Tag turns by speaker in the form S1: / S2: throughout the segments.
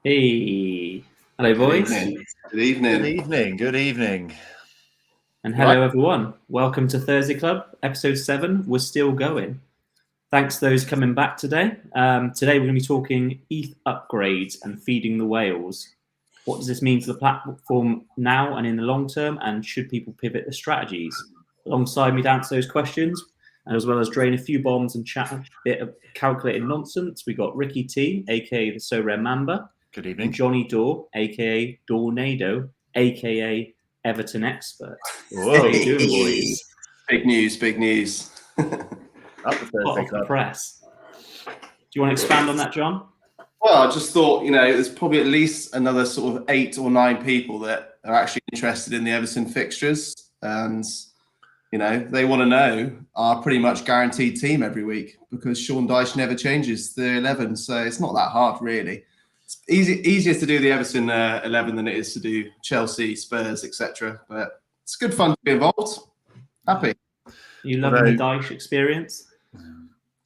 S1: Hey, hello, boys.
S2: Good evening.
S3: Good evening. Good evening.
S1: And hello, everyone. Welcome to Thursday Club, episode 7. We're still going. Thanks to those coming back today. Today, we're going to be talking ETH upgrades and feeding the whales. What does this mean for the platform now and in the long term? And should people pivot their strategies? Alongside me to answer those questions, and as well as drain a few bombs and chat a bit of calculated nonsense, we got Ricky T, aka the Sorare Mamba.
S3: Good evening.
S1: And Johnny Daw, aka Dornado, aka Everton expert.
S3: Whoa.
S1: How you doing, boys?
S2: Big news, big news.
S3: Up the Thursday
S1: Hot off the
S3: Club.
S1: press. Do you want to expand on that, John?
S2: Well, I just thought, there's probably at least another sort of 8 or 9 people that are actually interested in the Everton fixtures. And, they want to know our pretty much guaranteed team every week because Sean Dyche never changes the 11. So it's not that hard, really. It's easier to do the Everton 11 than it is to do Chelsea, Spurs, etc. But it's good fun to be involved. Happy.
S1: You loving the Dyche experience?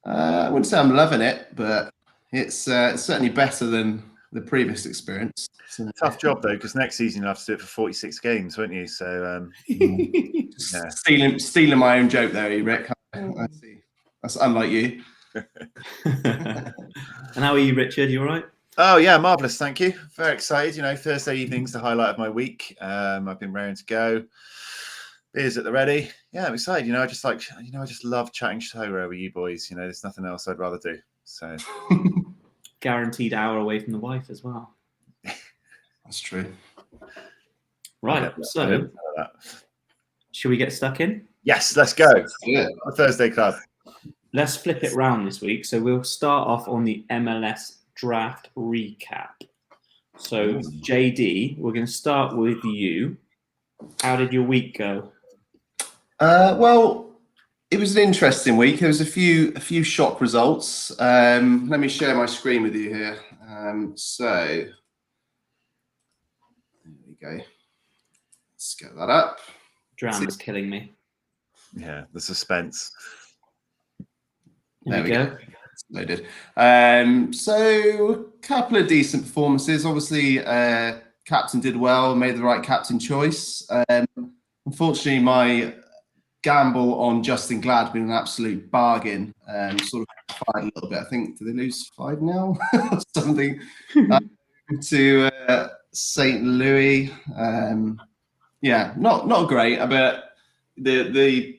S2: I wouldn't say I'm loving it, but it's certainly better than the previous experience.
S3: So, tough job though, because next season you'll have to do it for 46 games, won't you? So
S2: yeah. Stealing my own joke there, Rick. I see. That's unlike you.
S1: And how are you, Richard? You all right?
S3: Oh yeah, marvelous. Thank you. Very excited. Thursday evening's the highlight of my week. I've been raring to go. Beers at the ready. Yeah, I'm excited. I just love chatting Sorare with you boys. There's nothing else I'd rather do. So
S1: guaranteed hour away from the wife as well.
S2: That's true.
S1: Right. So should we get stuck in?
S3: Yes, let's go.
S2: Yeah.
S3: The Thursday Club.
S1: Let's flip it round this week. So we'll start off on the MLS draft recap. So JD, we're going to start with you. How did your week go?
S2: Well, it was an interesting week. There was a few shock results. Let me share my screen with you here. So there we go. Let's get that up.
S1: Drama's killing me.
S3: Yeah, the suspense.
S1: There we go.
S2: Loaded. So a couple of decent performances. Obviously, captain did well, made the right captain choice. Unfortunately, my gamble on Justin Glad been an absolute bargain. Sort of fired a little bit. I think, did they lose 5-0 or something to St. Louis? Yeah, not great. But the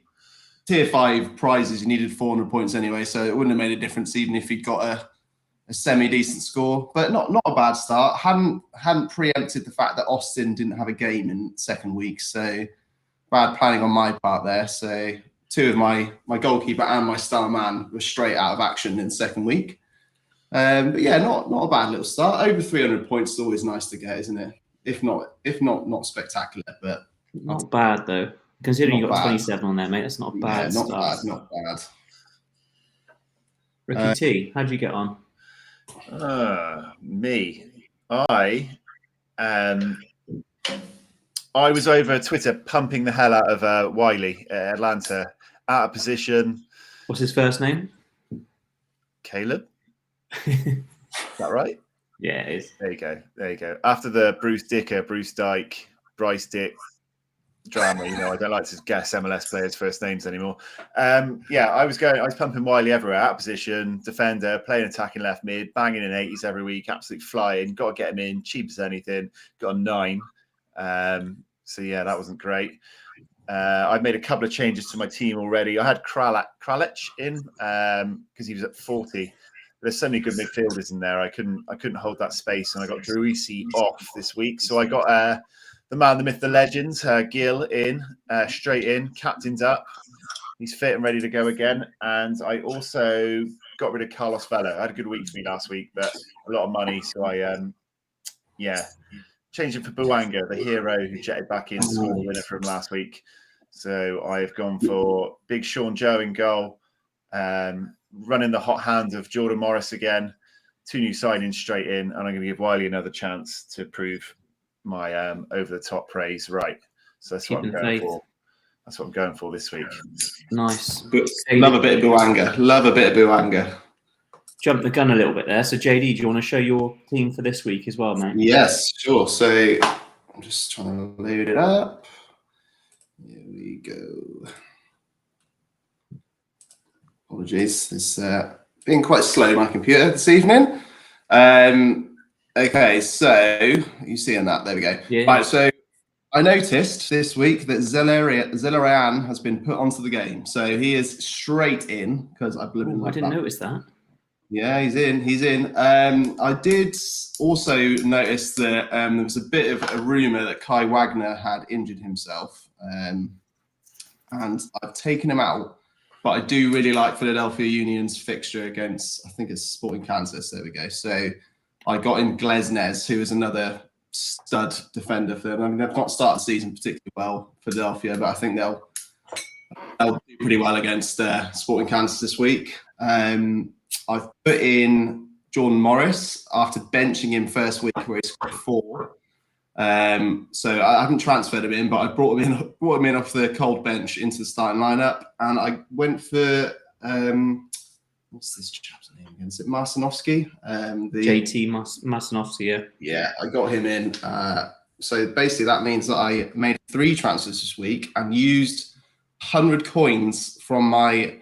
S2: tier 5 prizes, you needed 400 points anyway, so it wouldn't have made a difference even if he'd got a semi-decent score. But not a bad start. Hadn't preempted the fact that Austin didn't have a game in second week, so bad planning on my part there. So 2 of my goalkeeper and my star man were straight out of action in second week. But yeah, not a bad little start. Over 300 points is always nice to get, isn't it? If not spectacular, but
S1: not bad though. Considering you got 27 on there, mate, that's not a bad start.
S2: Not bad.
S1: Ricky T, how'd you get on?
S3: Me. I was over Twitter pumping the hell out of Wiley at Atlanta, out of position.
S1: What's his first name?
S3: Caleb. Is that right?
S1: Yeah, it is.
S3: There you go. After the Bruce Dyke, Bryce Dick drama, I don't like to guess MLS players' first names anymore. I was pumping Wiley everywhere, out of position, defender, playing attacking left mid, banging in 80s every week, absolutely flying. Got to get him in, cheap as anything. Got a 9. So yeah, that wasn't great. I've made a couple of changes to my team already. I had Kralic in because he was at 40. There's so many good midfielders in there. I couldn't hold that space, and I got Druisi off this week. So I got the man, the myth, the legend, Gil in, straight in, captained up. He's fit and ready to go again. And I also got rid of Carlos Vela. I had a good week for me last week, but a lot of money. So I, changed him for Buanga, the hero who jetted back in, scored the winner from last week. So I've gone for Big Sean Joe in goal, running the hot hand of Jordan Morris again, 2 new signings straight in, and I'm going to give Wiley another chance to prove my over-the-top praise right. So that's what I'm going for. That's what I'm going for this week.
S1: Nice.
S2: Love a bit of Buanga.
S1: jumped the gun a little bit there. So JD, do you want to show your team for this week as well, mate?
S2: Yes, sure. So I'm just trying to load it up. Here we go. Apologies, it's been quite slow, my computer this evening. Okay, so you seeing that? There we go.
S1: Yeah.
S2: Right, so I noticed this week that Zelarayan has been put onto the game. So he is straight in because I believe in
S1: I didn't notice that.
S2: Yeah, he's in. He's in. I did also notice that there was a bit of a rumor that Kai Wagner had injured himself, and I've taken him out. But I do really like Philadelphia Union's fixture against, I think it's Sporting Kansas. There we go. So I got in Glesnes, who is another stud defender for them. I mean, they've not started the season particularly well, Philadelphia, but I think they'll do pretty well against Sporting Kansas this week. I've put in Jordan Morris after benching him first week where he scored 4. So I haven't transferred him in, but I brought him in off the cold bench into the starting lineup, and I went for what's this chap's name again? Is it Marcinovsky?
S1: JT Marcinovsky, yeah.
S2: Yeah, I got him in. So basically that means that I made 3 transfers this week and used 100 coins from my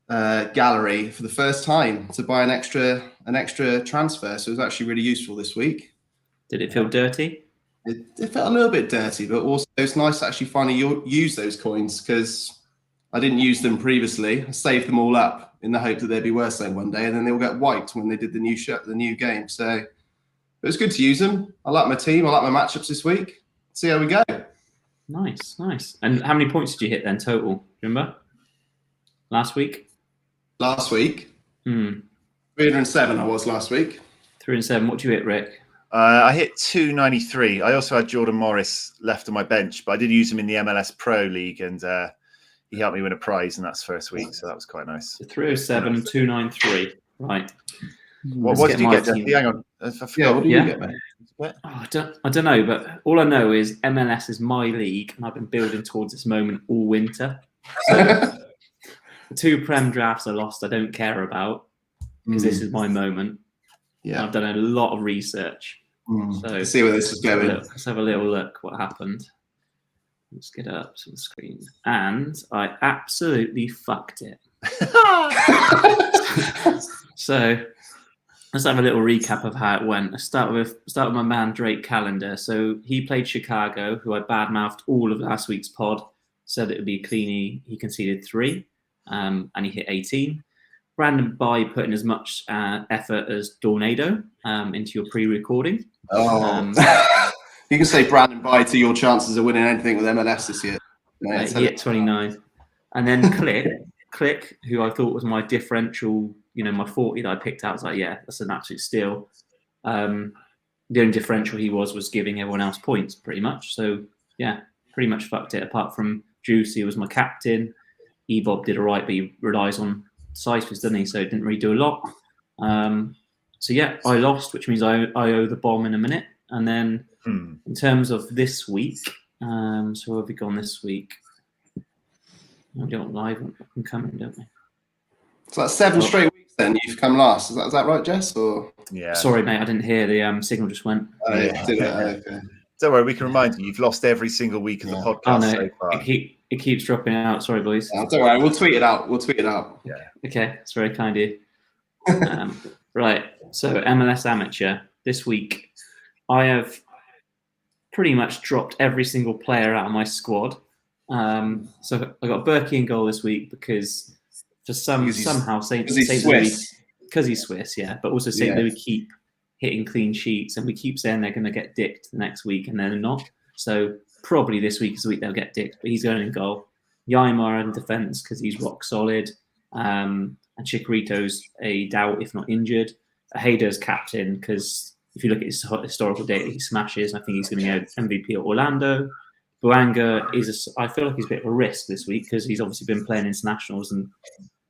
S2: gallery for the first time to buy an extra transfer. So it was actually really useful this week.
S1: Did it feel dirty?
S2: It felt a little bit dirty, but also it's nice to actually finally use those coins because I didn't use them previously. I saved them all up in the hope that they'd be worth something one day, and then they'll get wiped when they did the new game. So it was good to use them. I like my team. I like my matchups this week. See how we go.
S1: Nice. And how many points did you hit then total? Remember? Last week?
S2: Last week? 307 I was last week.
S1: 307. What did you hit, Rick?
S3: I hit 293. I also had Jordan Morris left on my bench, but I did use him in the MLS Pro League, and he helped me win a prize in that first week, so that was quite nice.
S1: So 307, 293. Right.
S3: What did you get, Jesse? Hang on. I forgot.
S2: What did you get, mate?
S1: Oh, I don't know, but all I know is MLS is my league, and I've been building towards this moment all winter. So the 2 Prem drafts I lost, I don't care about because this is my moment.
S2: Yeah,
S1: I've done a lot of research. So
S2: let's see where this is going.
S1: Let's have a little look what happened. Let's get up to the screen. And I absolutely fucked it. So let's have a little recap of how it went. Let's start with my man Drake Callender. So he played Chicago, who I badmouthed all of last week's pod, said it would be clean. He conceded 3, and he hit 18. Brandon By put in as much effort as Tornado into your pre-recording.
S2: You can say Brandon By to your chances of winning anything with MLS this year.
S1: He hit 29. And then Click, who I thought was my differential, my 40 that I picked out. I was like, yeah, that's an absolute steal. The only differential he was giving everyone else points, pretty much. So, yeah, pretty much fucked it. Apart from Juicy was my captain. Ebob did all right, but he relies on Cyphers, doesn't he? So it didn't really do a lot. So yeah, I lost, which means I owe the bomb in a minute. And then in terms of this week, so where have we gone this week? We don't live and coming, don't we?
S2: So that's 7 straight weeks then you've come last. Is that right, Jess? Or
S3: yeah.
S1: Sorry, mate, I didn't hear the signal just went.
S2: Okay.
S3: Don't worry, we can remind you. You've lost every single week of the podcast so far.
S1: It keeps dropping out. Sorry, boys.
S2: Don't worry, we'll tweet it out.
S3: Yeah.
S1: Okay, it's very kind of you. Right, so MLS Amateur. This week, I have pretty much dropped every single player out of my squad. So I got Berkey in goal this week because somehow St. Louis, because he's Swiss, yeah, but also St. Louis keep hitting clean sheets, and we keep saying they're going to get dicked the next week, and they're not. So probably this week is the week they'll get dicked, but he's going in goal. Yaimar in defence because he's rock solid, and Chikorito's a doubt if not injured. Hayder's captain because if you look at his historical data, he smashes. I think he's going to go MVP at Orlando. Buanga I feel like he's a bit of a risk this week because he's obviously been playing internationals and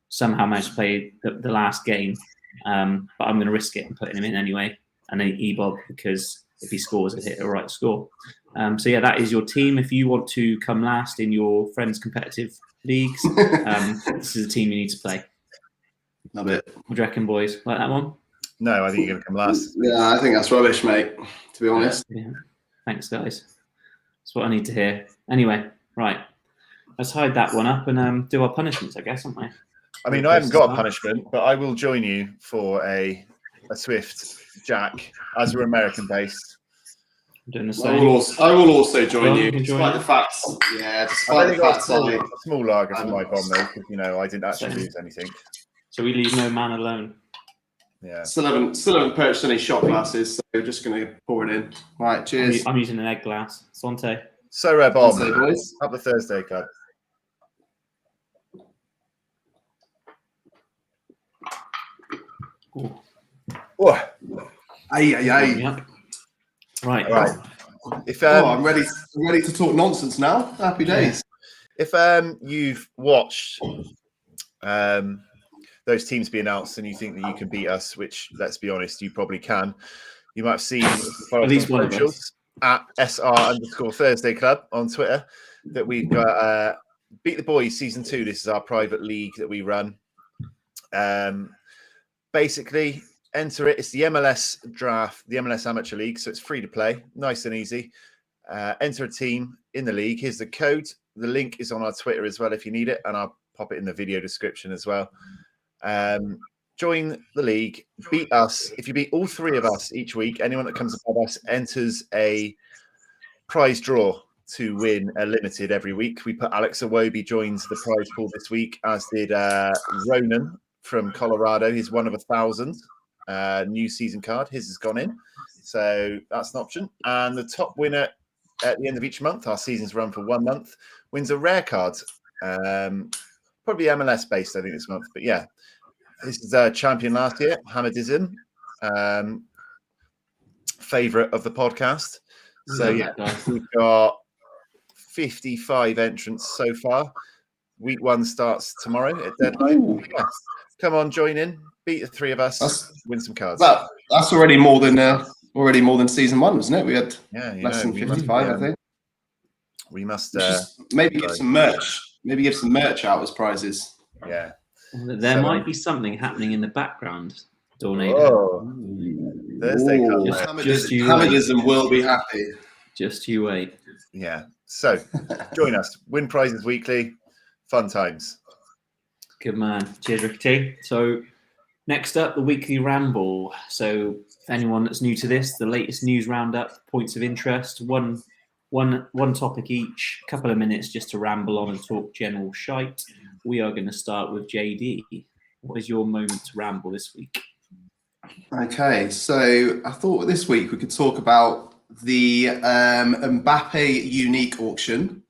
S1: somehow managed to play the last game. But I'm going to risk it and putting him in anyway. And then Ebob because if he scores, he'll hit the right score. So yeah, that is your team. If you want to come last in your friends' competitive leagues, this is the team you need to play.
S2: Love it.
S1: What do you reckon, boys? Like that one?
S3: No, I think you're going to come last.
S2: Yeah, I think that's rubbish, mate, to be honest.
S1: Yeah. Thanks, guys. That's what I need to hear. Anyway, right. Let's hide that one up and do our punishments, I guess, aren't we?
S3: I mean, I haven't got a punishment, but I will join you for a Swift Jack as we're American based.
S1: I'm doing the
S2: I
S1: same.
S2: will also join you,
S1: John,
S2: despite the facts. Yeah,
S3: I've
S2: despite
S3: only
S2: the
S3: got
S2: facts.
S3: a small lager for my bomb, though, because, I didn't actually
S1: Same.
S3: lose anything.
S1: So we leave no man alone.
S3: Yeah.
S2: Still haven't purchased any shot glasses, so we're just going to pour it in. All right, cheers.
S1: I'm using an egg glass. Sante.
S3: So, Bob,
S2: Wednesday, boys.
S3: up the Thursday Club.
S1: Ooh.
S2: Oh. Aye.
S1: Yep. Right.
S3: If
S2: I'm ready to talk nonsense now. Happy days.
S3: If you've watched those teams be announced and you think that you can beat us, which, let's be honest, you probably can, you might have seen
S1: At least one of us.
S3: at SR_Thursday Club on Twitter that we've got Beat the Boys Season 2. This is our private league that we run. Basically, enter it. It's the MLS draft, the MLS Amateur League, so it's free to play, nice and easy. Enter a team in the league. Here's the code. The link is on our Twitter as well if you need it, and I'll pop it in the video description as well. Join the league, beat us. If you beat all three of us each week, anyone that comes above us enters a prize draw to win a limited every week. We put Alex Iwobi joins the prize pool this week, as did Ronan from Colorado. He's one of 1,000. New season card. His has gone in. So that's an option. And the top winner at the end of each month, our seasons run for 1 month, wins a rare card. Probably MLS based, I think, this month. But yeah, this is a champion last year, Hamadism, favourite of the podcast. So yeah, we've got 55 entrants so far. Week 1 starts tomorrow at deadline. Yeah. Come on, join in, beat the three of us, win some cards.
S2: That's already more than season 1, wasn't it? We had less than 55, I think.
S3: We must
S2: maybe give some merch. Maybe give some merch out as prizes.
S3: Yeah.
S1: There might be something happening in the background, Tornado.
S3: Oh. Thursday Club.
S2: Hamadism will be happy.
S1: Just you wait.
S3: Yeah. So join us. Win prizes weekly. Fun times.
S1: Good man. Cheers, Ricky T. So next up, the Weekly Ramble. So for anyone that's new to this, the latest news roundup, points of interest, one topic each, couple of minutes just to ramble on and talk general shite. We are going to start with JD. What is your moment to ramble this week?
S2: Okay, so I thought this week we could talk about the Mbappe unique auction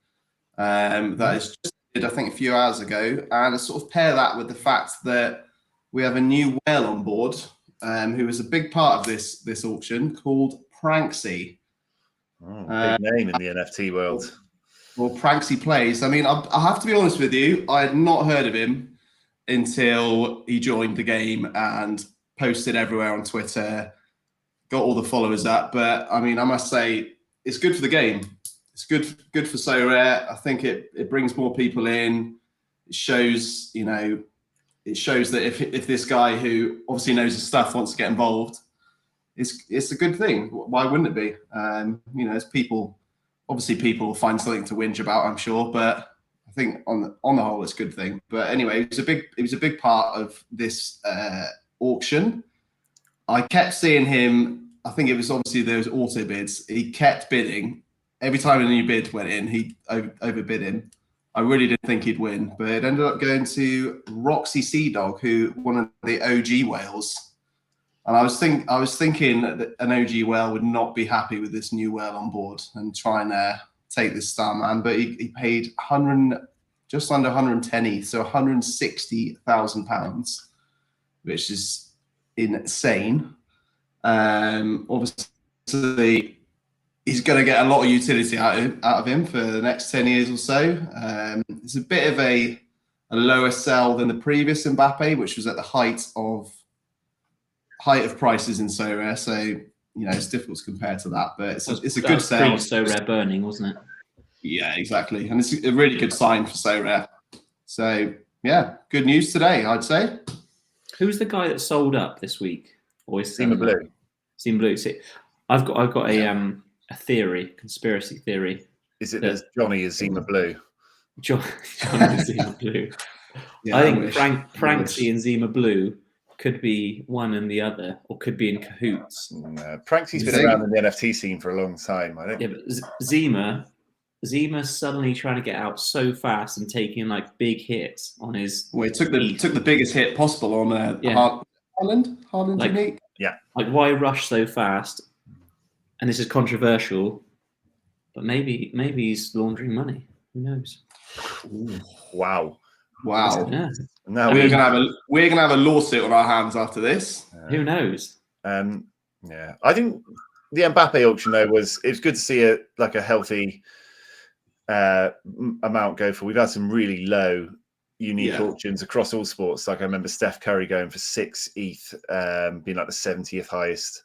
S2: that is just did, I think, a few hours ago, and sort of pair that with the fact that we have a new whale on board who is a big part of this auction called Pranksy.
S3: Oh, big name in the NFT world.
S2: Well, Pranksy plays. I mean, I have to be honest with you. I had not heard of him until he joined the game and posted everywhere on Twitter, got all the followers up. But I mean, I must say, it's good for the game. It's good for Sorare. I think it brings more people in. It shows, that if this guy who obviously knows his stuff wants to get involved, it's a good thing. Why wouldn't it be? As people will find something to whinge about, I'm sure, but I think on the whole, it's a good thing. But anyway, it was a big part of this auction. I kept seeing him. I think it was obviously those auto bids. He kept bidding. Every time a new bid went in, he overbid him. I really didn't think he'd win, but it ended up going to Roxy Sea Dog, who one of the OG whales. And I was thinking that an OG whale would not be happy with this new whale on board and try and take this star man, but he paid just under 110 ETH, so £160,000, which is insane. Obviously, he's going to get a lot of utility out of him for the next 10 years or so. It's a bit of a lower sell than the previous Mbappe, which was at the height of prices in Sorare. So, it's difficult to compare to that, but it's a good sell.
S1: Sorare burning, wasn't it?
S2: Yeah, exactly. And it's a really good sign for Sorare. So, yeah, good news today, I'd say.
S1: Who's the guy that sold up this week? Always
S3: Zima Blue.
S1: Zima Blue. See, I've got a theory, conspiracy theory.
S3: Is it that Johnny is Zima Blue?
S1: Johnny is Zima Blue.
S2: Yeah,
S1: I think
S2: wish.
S1: Pranksy and Zima Blue could be one and the other, or could be in cahoots.
S3: No, Pranksy's been around in the NFT scene for a long time. I think.
S1: Yeah, but Zima's suddenly trying to get out so fast and taking like big hits on his.
S2: Well, he took the biggest hit possible on Haaland
S1: Like,
S2: unique.
S3: Yeah.
S1: Like, why rush so fast? And this is controversial, but maybe he's laundering money. Who knows?
S2: Ooh.
S3: Wow.
S1: Yeah.
S3: No,
S2: we're gonna have a lawsuit on our hands after this.
S1: Who knows?
S3: Yeah, I think the Mbappe auction though was good to see a healthy amount go for. We've had some really low unique auctions across all sports. Like I remember Steph Curry going for 6 ETH, being like the 70th highest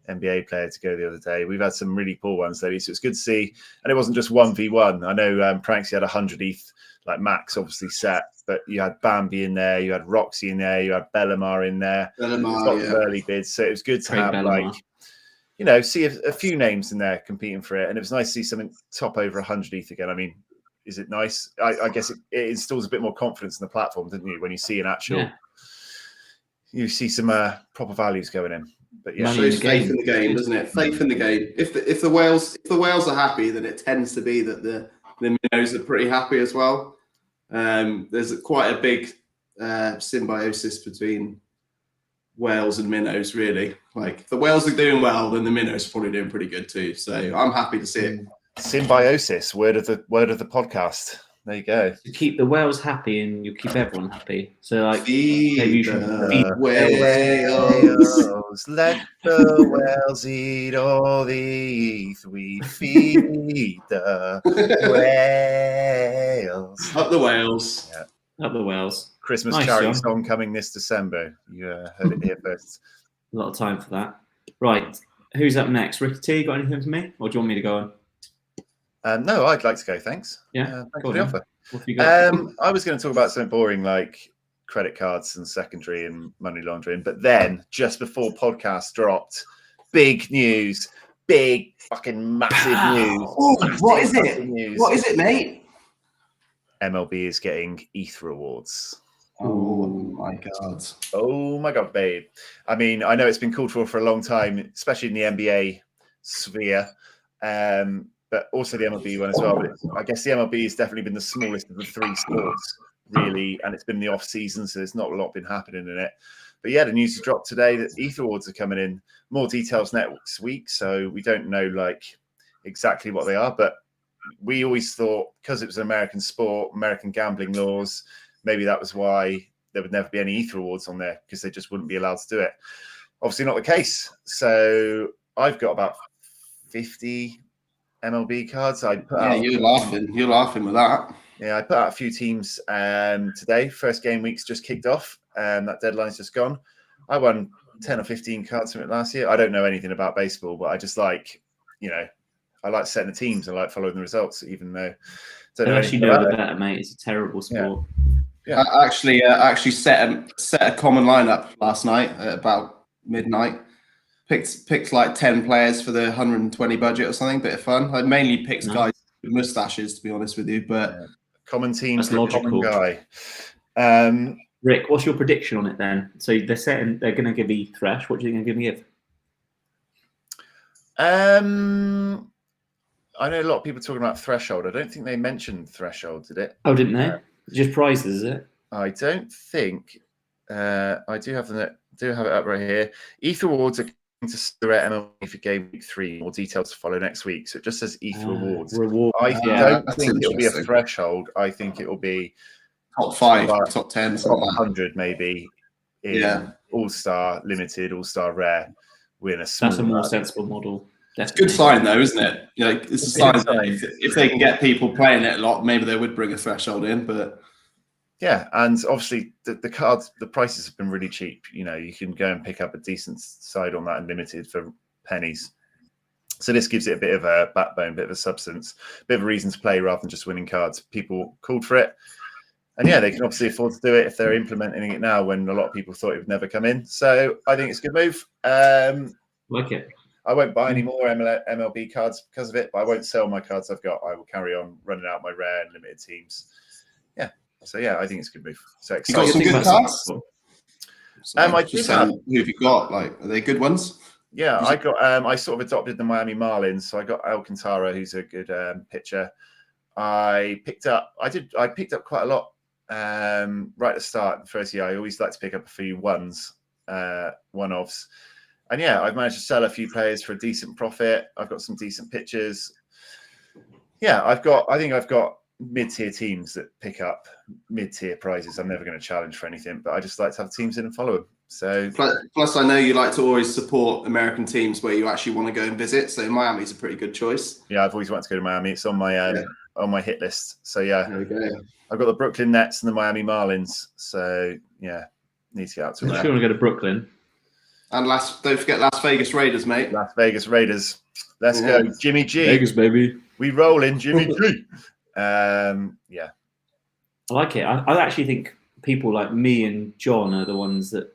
S3: NBA player to go the other day. We've had some really poor ones lately, so it's good to see. And it wasn't just 1v1. I know Pranksy had 100 ETH, like max obviously set, but you had Bambi in there, you had Roxy in there, you had Bellamar in there. Lots of early bids, so it was good to have Bellamar. See a few names in there competing for it, and it was nice to see something top over 100 ETH again. I mean, is it nice? I guess it instills a bit more confidence in the platform, doesn't you? When you see an actual, you see some proper values going in. But yeah,
S2: shows faith in the game, doesn't it? Faith in the game. If the whales are happy, then it tends to be that the minnows are pretty happy as well. There's quite a big symbiosis between whales and minnows, really. Like if the whales are doing well, then the minnows are probably doing pretty good too. So I'm happy to see it.
S3: Symbiosis, word of the podcast. There you go.
S1: You keep the whales happy, and you keep everyone happy. So, like,
S2: feed
S1: maybe you should feed
S3: whales. Let the whales eat all the ETH. We feed the whales.
S2: Up the whales.
S3: Yeah.
S1: Up the whales.
S3: Christmas charity song coming this December. You heard it here first.
S1: A lot of time for that. Right. Who's up next? Ricky T, got anything for me? Or do you want me to go on?
S3: No, I'd like to go. Thanks.
S1: Yeah.
S3: Thanks for the offer.
S1: What have you got?
S3: I was going to talk about something boring like credit cards and secondary and money laundering, but then just before podcast dropped, big news, big fucking massive news.
S2: Oh, what is it? News. What is it, mate?
S3: MLB is getting ETH rewards.
S2: Oh my god.
S3: Oh my god, babe. I mean, I know it's been called for a long time, especially in the NBA sphere. But also the MLB one as well. But I guess the MLB has definitely been the smallest of the 3 sports, really, and it's been the off season, so there's not a lot been happening in it. But yeah, the news has dropped today that ETH awards are coming in. More details next week, so we don't know like exactly what they are. But we always thought because it was an American sport, American gambling laws, maybe that was why there would never be any ETH awards on there because they just wouldn't be allowed to do it. Obviously, not the case. So I've got about 50 MLB cards.
S2: You're laughing with that.
S3: Yeah, I put out a few teams today. First game week's just kicked off. That deadline's just gone. I won 10 or 15 cards from it last year. I don't know anything about baseball, but I just like, I like setting the teams. I like following the results, even though
S1: unless you know the better, mate. It's a terrible sport.
S3: Yeah.
S2: I actually set a common lineup last night at about midnight. Picked like 10 players for the 120 budget or something. Bit of fun. I mainly picked guys with mustaches, to be honest with you. But
S3: common team
S1: that's
S3: for
S1: logical.
S3: A common guy.
S1: Rick, what's your prediction on it then? So they're going to give me Thresh. What do you think they're going to give?
S3: I know a lot of people talking about threshold. I don't think they mentioned threshold, did it?
S1: Oh, didn't they? Just prizes, is it?
S3: I don't think. I do have it up right here. ETH awards are to Sorare MLB for game week 3. More details to follow next week. So it just says ETH rewards. I don't think it'll be a threshold. I think it'll be
S2: top 5, top 10,
S3: top 100 maybe. All-Star Limited, All-Star Rare. That's
S1: a more sensible model.
S2: It's a good sign though, isn't it? It's a sign that if they can get people playing it a lot, maybe they would bring a threshold in. But
S3: yeah, and obviously the cards, the prices have been really cheap. You can go and pick up a decent side on that Unlimited for pennies. So this gives it a bit of a backbone, bit of a substance, a bit of a reason to play rather than just winning cards. People called for it. And yeah, they can obviously afford to do it if they're implementing it now when a lot of people thought it would never come in. So I think it's a good move.
S1: Like it.
S3: I won't buy any more MLB cards because of it, but I won't sell my cards I've got. I will carry on running out my rare and limited teams. Yeah. So yeah, I think it's a good move. So
S2: You got some good cards? Who have you got? Like, are they good ones?
S3: Yeah, I got. I sort of adopted the Miami Marlins, so I got Alcantara, who's a good pitcher. I picked up quite a lot right at the start. The first year, I always like to pick up a few one-offs. And yeah, I've managed to sell a few players for a decent profit. I've got some decent pitchers. Yeah, I think I've got mid-tier teams that pick up mid-tier prizes. I'm never going to challenge for anything, but I just like to have teams in and follow them. So
S2: plus, I know you like to always support American teams where you actually want to go and visit. So Miami's a pretty good choice.
S3: Yeah, I've always wanted to go to Miami. It's on my on my hit list. So yeah,
S2: there we go.
S3: I've got the Brooklyn Nets and the Miami Marlins. So yeah, need to get out to
S1: there. If you want to go to Brooklyn.
S2: And don't forget Las Vegas Raiders, mate.
S3: Las Vegas Raiders. Let's go, Jimmy G.
S1: Vegas, baby.
S3: We roll in Jimmy G. Yeah.
S1: I like it. I actually think people like me and John are the ones that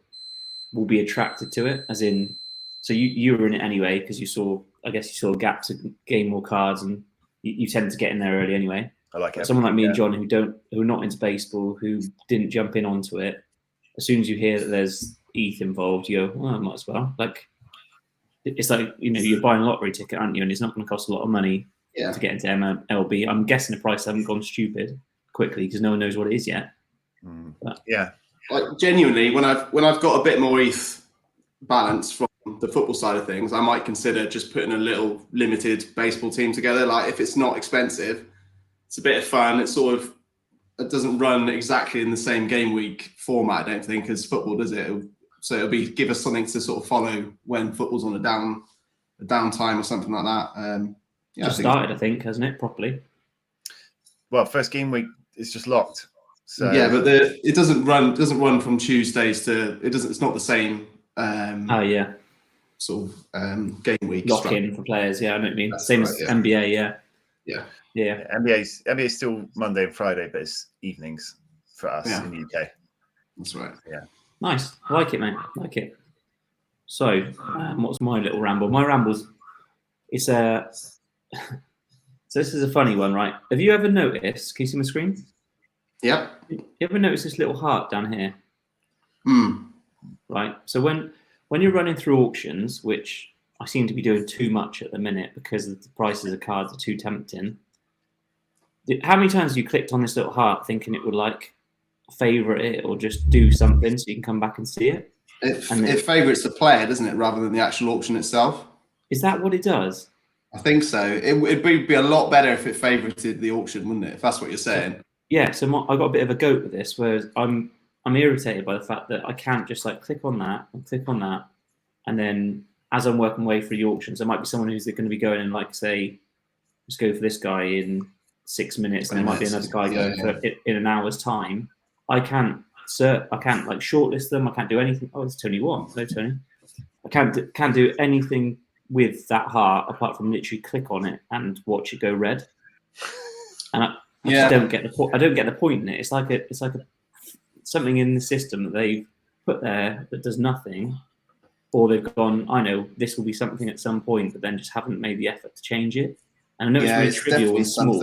S1: will be attracted to it. As in, so you were in it anyway because you saw a gap to gain more cards, and you tend to get in there early anyway.
S3: I like it.
S1: Someone like me and John who are not into baseball, who didn't jump in onto it. As soon as you hear that there's ETH involved, you go, well, I might as well. Like, it's like, you're buying a lottery ticket, aren't you? And it's not going to cost a lot of money to get into MLB. I'm guessing the price hasn't gone stupid quickly because no one knows what it is yet.
S3: But, yeah.
S2: Like, genuinely, when I've got a bit more ETH balance from the football side of things, I might consider just putting a little limited baseball team together. Like, if it's not expensive, it's a bit of fun. It doesn't run exactly in the same game week format, I don't think, as football does it. So it'll give us something to sort of follow when football's on a downtime or something like that.
S1: I think, hasn't it, properly?
S3: Well, first game week is just locked. So
S2: yeah, but it doesn't run from Tuesdays to it doesn't. It's not the same. Sort of game week
S1: lock in for players. Yeah, I know what you mean. Same as NBA. Yeah.
S3: NBA's still Monday and Friday, but it's evenings for us in the UK.
S2: That's right.
S3: Yeah.
S1: Nice. I like it, mate. I like it. So, what's my little ramble? My ramble's so this is a funny one, right? Have you ever noticed? Can you see my screen?
S2: Yeah.
S1: You ever notice this little heart down here? Right. So when you're running through auctions, which I seem to be doing too much at the minute because the prices of cards are too tempting. How many times have you clicked on this little heart thinking it would like favourite it or just do something so you can come back and see it?
S2: It favourites the player, doesn't it, rather than the actual auction itself?
S1: Is that what it does?
S2: I think so. It'd be a lot better if it favorited the auction, wouldn't it? If that's what you're saying.
S1: Yeah. So I got a bit of a goat with this, whereas I'm irritated by the fact that I can't just like click on that, and then as I'm working my way through the auctions, there might be someone who's going to be going and like say, let's go for this guy in 6 minutes, and there might be another guy going for it in an hour's time. I can't like shortlist them. I can't do anything. Oh, it's Tony One. Hello, Tony. I can't do anything with that heart apart from literally click on it and watch it go red. And I just don't get the point. I don't get the point in it. It's like something in the system that they've put there that does nothing, or they've gone, I know this will be something at some point, but then just haven't made the effort to change it. And I know it's really trivial and small.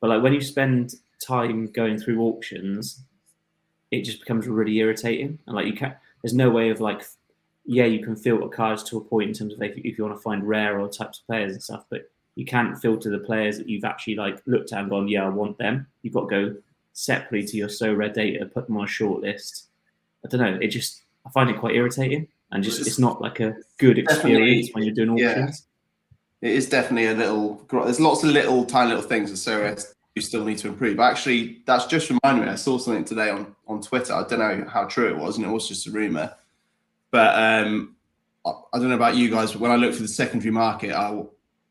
S1: But like when you spend time going through auctions, it just becomes really irritating. And like there's no way of like, you can filter cards to a point in terms of if you want to find rare or types of players and stuff, but you can't filter the players that you've actually like looked at and gone, I want them. You've got to go separately to your Sorare data, put them on a short list. I don't know. I find it quite irritating, and it's not like a good experience when you're doing auctions.
S2: It is definitely a little. There's lots of tiny little things that Sorare you still need to improve. Actually, that's just reminded me. I saw something today on Twitter. I don't know how true it was, and it was just a rumor. But I don't know about you guys, but when I look for the secondary market,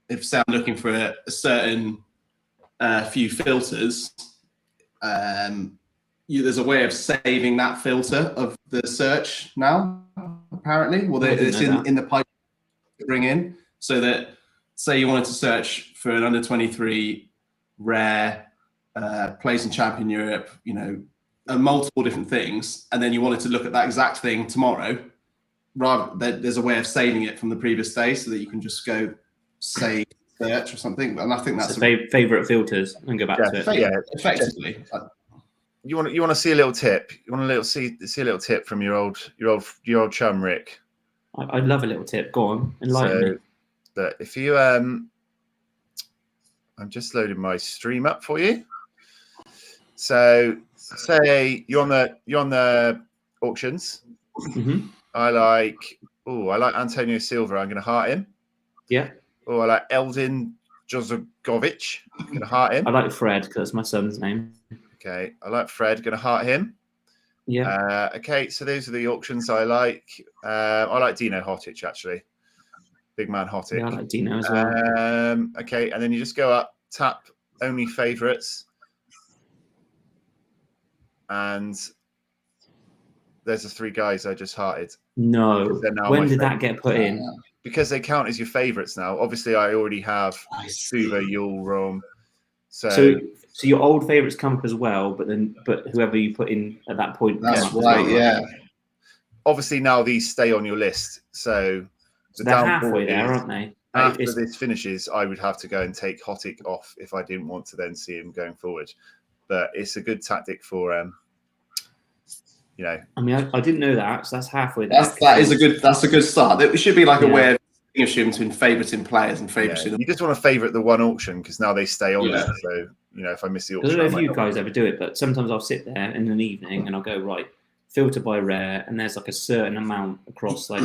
S2: if say I'm looking for a certain few filters, there's a way of saving that filter of the search now. Apparently, well, it's in the pipe to bring in, so that say you wanted to search for an under 23 rare plays in Champion Europe, and multiple different things, and then you wanted to look at that exact thing tomorrow, there's a way of saving it from the previous day so that you can just go save search or something. And I think that's
S1: favorite filters and go back to it.
S2: Effectively.
S3: You want to see a little tip? You want to see a little tip from your old chum Rick?
S1: I'd love a little tip. Go on, enlighten me.
S3: That if you I'm just loading my stream up for you. So say you're on the auctions.
S1: Mm-hmm.
S3: I like Antonio Silva. I'm going to heart him.
S1: Yeah.
S3: Oh, I like Eldin Jozogovic. I'm going to heart him.
S1: I like Fred because that's my son's name.
S3: Okay. I like Fred. Going to heart him.
S1: Yeah.
S3: Okay. So those are the auctions I like. I like Dino Hotic, actually. Big man Hotic.
S1: Yeah, I like Dino as well.
S3: Okay. And then you just go up, tap only favorites. And there's the 3 guys I just hearted.
S1: No. When did that get put in?
S3: Because they count as your favourites now. Obviously, I already have Suva, Yul, Rom.
S1: So your old favourites come up as well, but whoever you put in at that point.
S2: That's right, yeah.
S3: Obviously, now these stay on your list. So
S1: they're halfway there, aren't they?
S3: After this finishes, I would have to go and take Hotic off if I didn't want to then see him going forward. But it's a good tactic for
S1: I mean, I didn't know that, so that's halfway there.
S2: That's a good start. It should be like a way of distinguishing between favoriting players and favoriting.
S3: You just want to favourite the one auction because now they stay on there. So if I miss the auction,
S1: I don't know if you guys ever do it, but sometimes I'll sit there in an evening and I'll go right, filter by rare, and there's like a certain amount across like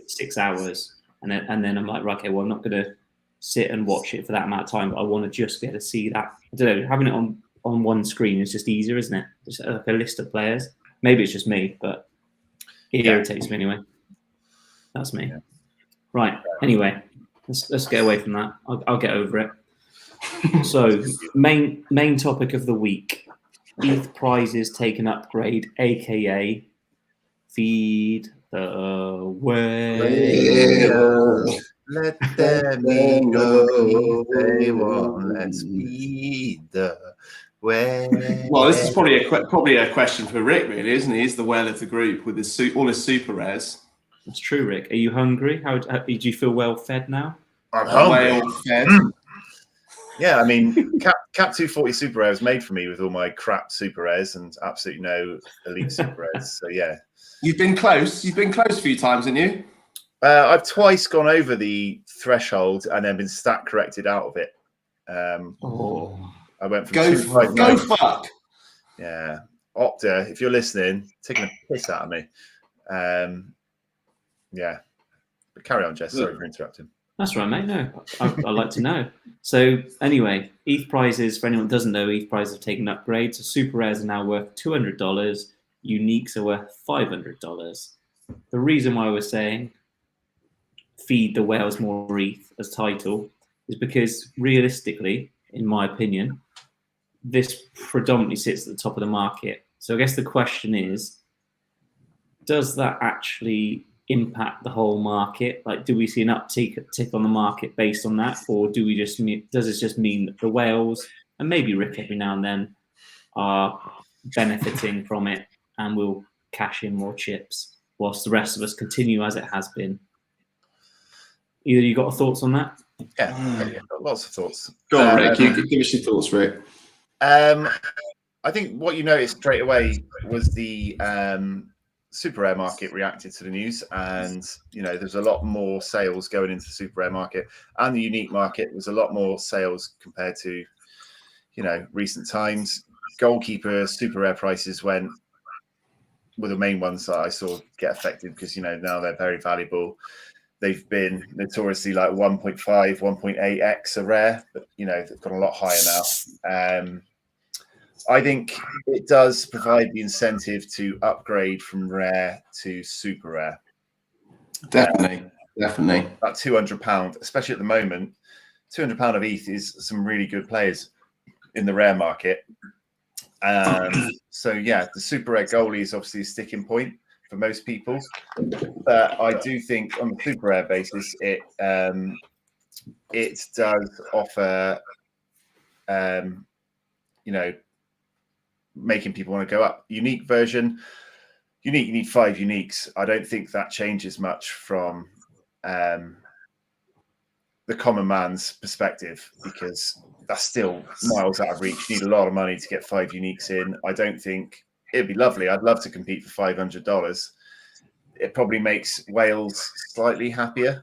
S1: 6 hours, and then I'm like, right, okay, well, I'm not going to sit and watch it for that amount of time, but I want to just be able to see that. I don't know, having it on one screen is just easier, isn't it? Just like a list of players. Maybe it's just me, but it irritates me anyway. That's me. Yeah. Right. Anyway, let's get away from that. I'll get over it. So, main topic of the week: ETH prizes take an upgrade, aka feed the whale.
S3: Let them go. They won't. Let's feed the whale.
S2: Well, this is probably a question for Rick, really, isn't he? He's the whale of the group with all his super rares.
S1: That's true, Rick. Are you hungry? How do you feel? Well fed now?
S3: I'm hungry.
S2: Well fed.
S3: Yeah, I mean, Cap 240 super rares made for me with all my crap super rares and absolutely no elite super rares. So yeah,
S2: you've been close. You've been close a few times, haven't you?
S3: I've twice gone over the threshold and then been stat corrected out of it. I went from
S2: go fuck.
S3: Yeah, Opta, if you're listening, taking a piss out of me. Yeah, but carry on, Jess. Sorry for interrupting.
S1: That's right, mate. No, I'd like to know. So anyway, ETH prizes, for anyone who doesn't know, ETH prizes have taken upgrades. So super rares are now worth $200. Uniques are worth $500. The reason why we're saying feed the whales more ETH as title is because realistically, in my opinion, this predominantly sits at the top of the market. So I guess the question is, does that actually impact the whole market? Like, do we see an uptick on the market based on that, or does it just mean that the whales and maybe Rick every now and then are benefiting from it and will cash in more chips whilst the rest of us continue as it has been? Either you got thoughts on that?
S3: Yeah, lots of thoughts.
S2: Go on, Rick. You give us your thoughts, Rick.
S3: I think what you noticed straight away was the super rare market reacted to the news, and there's a lot more sales going into the super rare market, and the unique market was a lot more sales compared to recent times. Goalkeeper super rare prices were the main ones that I saw get affected because now they're very valuable. They've been notoriously like 1.5, 1.8x a rare, but they've gone a lot higher now. I think it does provide the incentive to upgrade from rare to super rare.
S2: Definitely.
S3: About £200, especially at the moment. £200 of ETH is some really good players in the rare market. So yeah, the super rare goalie is obviously a sticking point for most people, but I do think on the super rare basis, it does offer making people want to go up. Unique version, you need 5 uniques. I don't think that changes much from the common man's perspective, because that's still miles out of reach. You need a lot of money to get 5 uniques in. I don't think it'd be lovely. I'd love to compete for $500. It probably makes Wales slightly happier.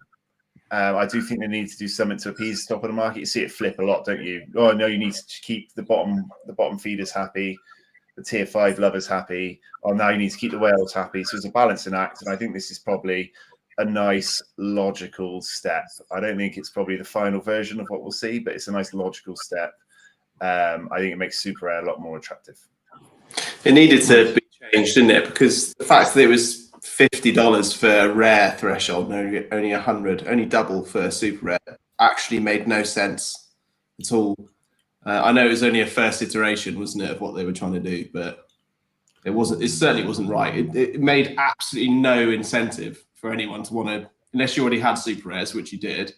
S3: I do think they need to do something to appease the top of the market. You see it flip a lot, don't you? Oh no, you need to keep the bottom feeders happy, the tier 5 lovers happy. Oh, now you need to keep the whales happy. So it's a balancing act, and I think this is probably a nice logical step. I don't think it's probably the final version of what we'll see, but it's a nice logical step. I think it makes Super Rare a lot more attractive.
S2: It needed to be changed, didn't it? Because the fact that it was $50 for a rare threshold, and only 100, only double for super rare, actually made no sense at all. I know it was only a first iteration, wasn't it, of what they were trying to do, but it wasn't. It certainly wasn't right. It made absolutely no incentive for anyone to want to, unless you already had super rares, which you did.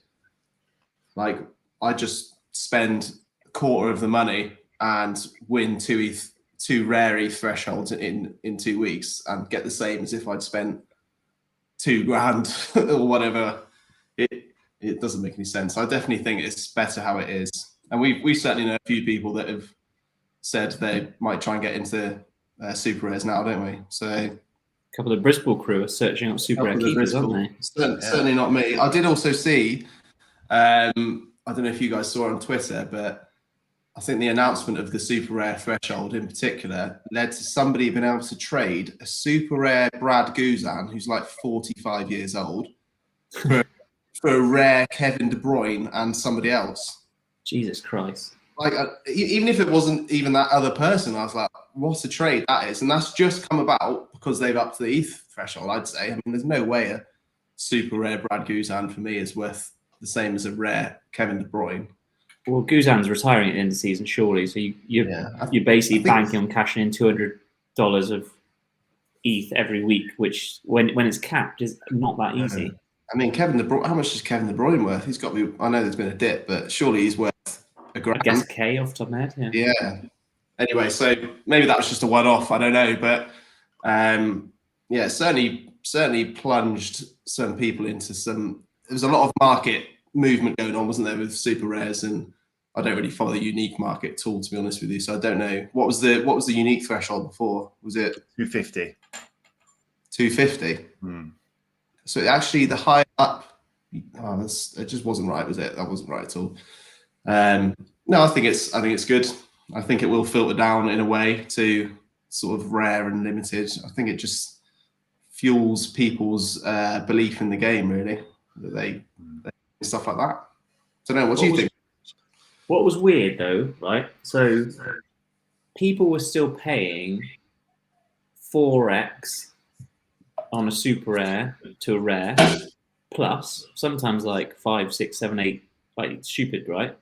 S2: Like, I just spend a quarter of the money and win two rare ETH thresholds in 2 weeks and get the same as if I'd spent $2,000 or whatever. It doesn't make any sense. I definitely think it's better how it is. And we certainly know a few people that have said they might try and get into super rares now, don't we? So
S1: a couple of Bristol crew are searching up super rare keepers, aren't they?
S2: Certainly not me. I did also see, I don't know if you guys saw on Twitter, but I think the announcement of the super rare threshold in particular led to somebody being able to trade a super rare Brad Guzan, who's like 45 years old, for a rare Kevin De Bruyne and somebody else.
S1: Jesus Christ.
S2: Like, even if it wasn't even that other person, I was like, what a trade that is. And that's just come about because they've upped the ETH threshold, I'd say. I mean, there's no way a super rare Brad Guzan for me is worth the same as a rare Kevin De Bruyne.
S1: Well, Guzan's retiring at the end of the season, surely. So you're basically banking on cashing in $200 of ETH every week, which when it's capped is not that easy.
S2: I mean, Kevin De Bruyne, how much is Kevin De Bruyne worth? He's got to be, I know there's been a dip, but surely he's worth a grand.
S1: I guess a K off the top of my head,
S2: yeah. Anyway, so maybe that was just a one-off, I don't know, but yeah, certainly plunged some people into some, there was a lot of market movement going on, wasn't there, with super rares, and I don't really follow the unique market at all, to be honest with you, so I don't know. What was the unique threshold before? Was it
S3: 250?
S2: 250? So actually, the high up, it just wasn't right, was it? That wasn't right at all. No, I think it's good. I think it will filter down in a way to sort of rare and limited. I think it just fuels people's belief in the game, really. That they stuff like that. So, no, what do you think?
S1: What was weird though, right? So people were still paying 4x on a super rare to a rare, plus sometimes like 5, 6, 7, 8, like stupid, right?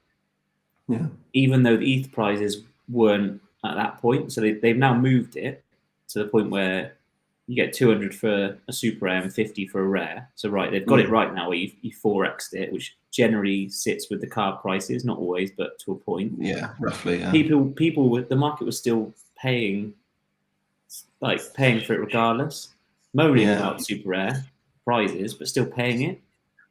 S2: Yeah.
S1: Even though the ETH prizes weren't at that point, so they've now moved it to the point where you get 200 for a super rare and 50 for a rare. So they've got it right now where you 4x'd it, which generally sits with the card prices, not always, but to a point.
S2: Yeah, roughly. Yeah.
S1: The market was still paying for it regardless, moaning about super rare prizes, but still paying it.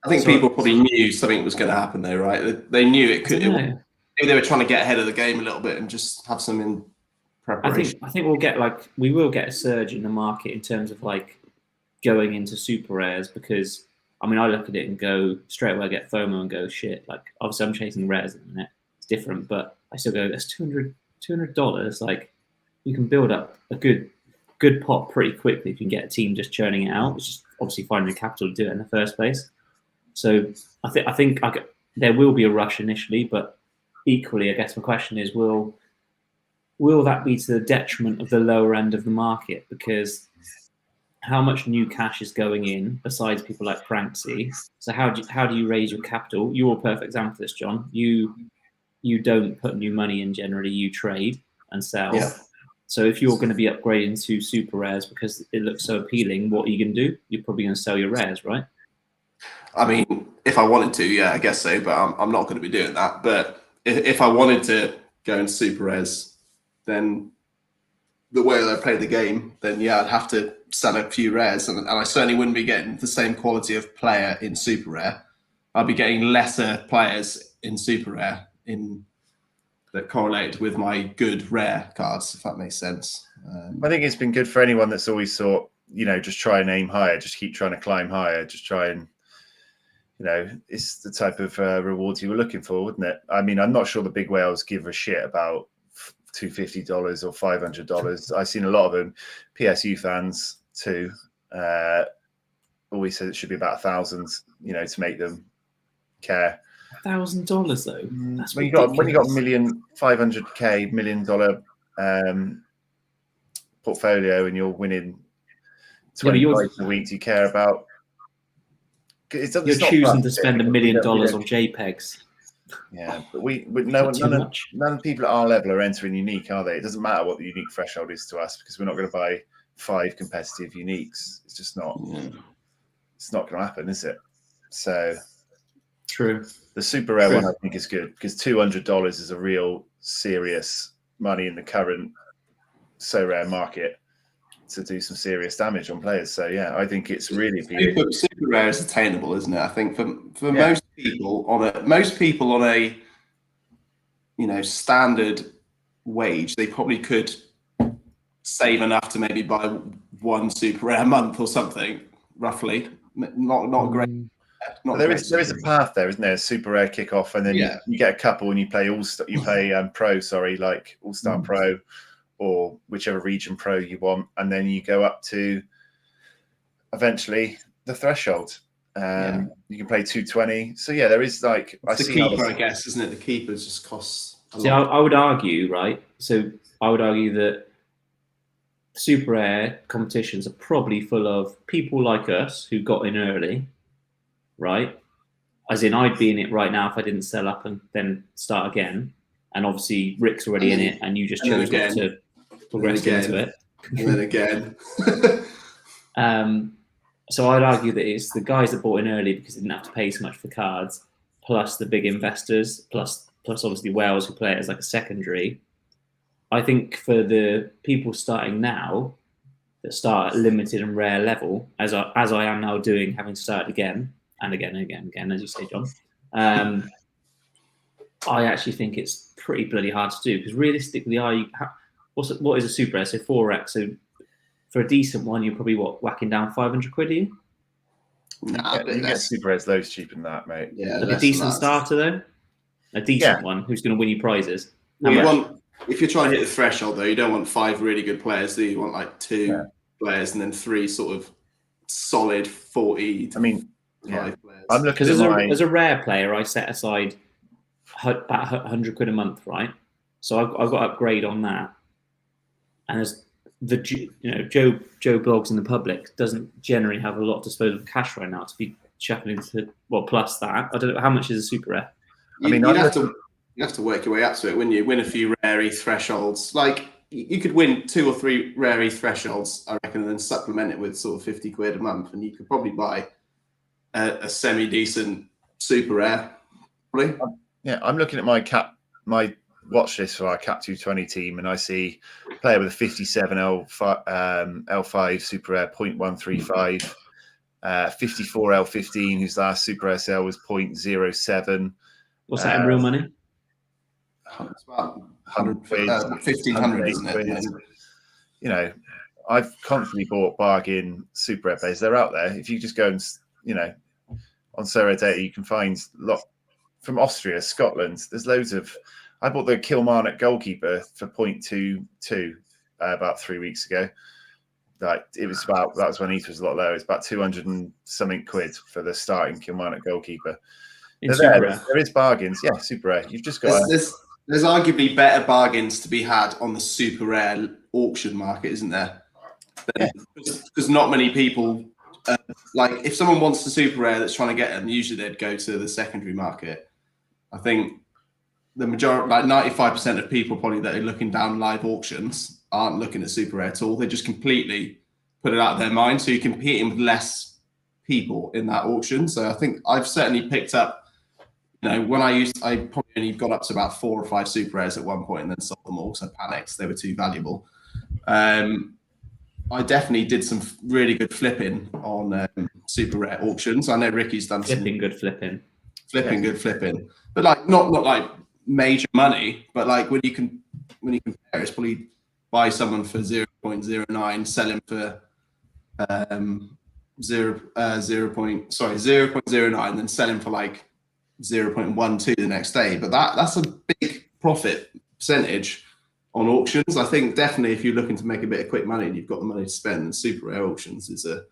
S2: I think people probably knew something was going to happen, though, right? They knew it could. Maybe they were trying to get ahead of the game a little bit and just have some in preparation.
S1: I think we will get a surge in the market in terms of like going into super rares, because I mean I look at it and go straight away, I get FOMO and go shit. Like obviously I'm chasing rares at the minute, it's different, but I still go that's $200. Like you can build up a good pot pretty quickly if you can get a team just churning it out. It's just obviously finding the capital to do it in the first place. So I think there will be a rush initially, but equally, I guess my question is, will that be to the detriment of the lower end of the market? Because how much new cash is going in besides people like Pranksy? So how do you raise your capital? You're a perfect example of this, John. You don't put new money in generally. You trade and sell.
S2: Yeah.
S1: So if you're going to be upgrading to super rares because it looks so appealing, what are you going to do? You're probably going to sell your rares, right?
S2: I mean, if I wanted to, yeah, I guess so, but I'm not going to be doing that. But if I wanted to go into super rares, then the way that I play the game, then yeah, I'd have to sell a few rares, and I certainly wouldn't be getting the same quality of player in super rare. I'd be getting lesser players in super rare that correlate with my good rare cards, if that makes sense.
S3: I think it's been good for anyone that's always thought, just try and aim higher, just keep trying to climb higher, just try and, it's the type of rewards you were looking for, wouldn't it? I mean, I'm not sure the big whales give a shit about $250 or $500. I've seen a lot of them, PSU fans too, always said it should be about $1,000, to make them care.
S1: $1,000 though. That's
S3: when
S1: ridiculous.
S3: you got $500K $1 million portfolio and you're winning 20 points a week, do you care about?
S1: You're choosing to spend $1 million on JPEGs.
S3: Yeah, but none of the people at our level are entering unique, are they? It doesn't matter what the unique threshold is to us because we're not going to buy 5 competitive uniques. It's just not. It's not going to happen, is it? So
S1: true.
S3: The super rare one I think is good because $200 is a real serious money in the current so rare market to do some serious damage on players. So yeah, I think it's really appealing.
S2: Super rare is attainable, isn't it? I think for most people on a standard wage, they probably could save enough to maybe buy 1 super rare a month or something, roughly. Not great.
S3: There is a path there, isn't there? Super rare kickoff, and then you get a couple and you play pro, like All-Star Pro or whichever region pro you want, and then you go up to eventually the threshold. You can play 220. So yeah, there is like
S2: I guess, isn't it? The keepers just costs a lot.
S1: I would argue, right? So I would argue that super rare competitions are probably full of people like us who got in early, right? As in, I'd be in it right now if I didn't sell up and then start again. And obviously, Rick's already in it, and you just chose not to progress into it.
S2: And then again.
S1: So I'd argue that it's the guys that bought in early because they didn't have to pay so much for cards, plus the big investors, plus obviously whales who play it as like a secondary. I think for the people starting now that start at limited and rare level, as I am now doing, having started again and again and again, as you say, John, I actually think it's pretty bloody hard to do because realistically, what is a super rare? So 4x. So for a decent one, you're probably whacking down 500 quid, are you?
S3: You get super rares loads cheaper than that, mate.
S2: Yeah,
S1: like a decent starter though, a decent one who's going to win you prizes.
S2: If you're trying to hit the threshold though, you don't want 5 really good players, do you? You want like 2 players and then 3 sort of solid 40. Players.
S3: I'm looking
S1: as a rare player, I set aside about 100 quid a month, right? So I've got to upgrade on that, and as Joe blogs in the public doesn't generally have a lot of disposable cash right now to be chucking into. Well, plus that, I don't know how much is a super rare.
S2: You have to work your way up to it. When you win a few rare ETH thresholds, like you could win 2 or 3 rare ETH thresholds, I reckon, and then supplement it with sort of 50 quid a month, and you could probably buy a semi decent super rare. Probably.
S3: Yeah, I'm looking at my watch list for our Cap 220 team, and I see a player with a 57 L5 super rare 0.135, 54 L15 whose last super rare sale was 0.07.
S1: What's that in real money?
S2: It's about 1,500, isn't it?
S3: I've constantly bought bargain super rare players. They're out there. If you just go and on Sorare data, you can find a lot from Austria, Scotland. There's loads of. I bought the Kilmarnock goalkeeper for 0.22 about 3 weeks ago. That was when ETH was a lot lower. It's about 200 and something quid for the starting Kilmarnock goalkeeper. There is bargains, super rare. You've just got.
S2: There's arguably better bargains to be had on the super rare auction market, isn't there? Because not many people. Like if someone wants the super rare that's trying to get them, usually they'd go to the secondary market. I think the majority, like 95% of people probably that are looking down live auctions aren't looking at super rare at all. They just completely put it out of their mind. So you're competing with less people in that auction. So I think I've certainly picked up when I probably only got up to about 4 or 5 super rares at one point and then sold them all because I panicked. They were too valuable. I definitely did some really good flipping on super rare auctions. I know Ricky's done
S1: good flipping.
S2: Good flipping, but like not like major money, but like when you compare, it's probably buy someone for 0.09, sell him for 0.09, then sell him for like 0.12 the next day. But that's a big profit percentage on auctions. I think definitely if you're looking to make a bit of quick money and you've got the money to spend, then super rare auctions is a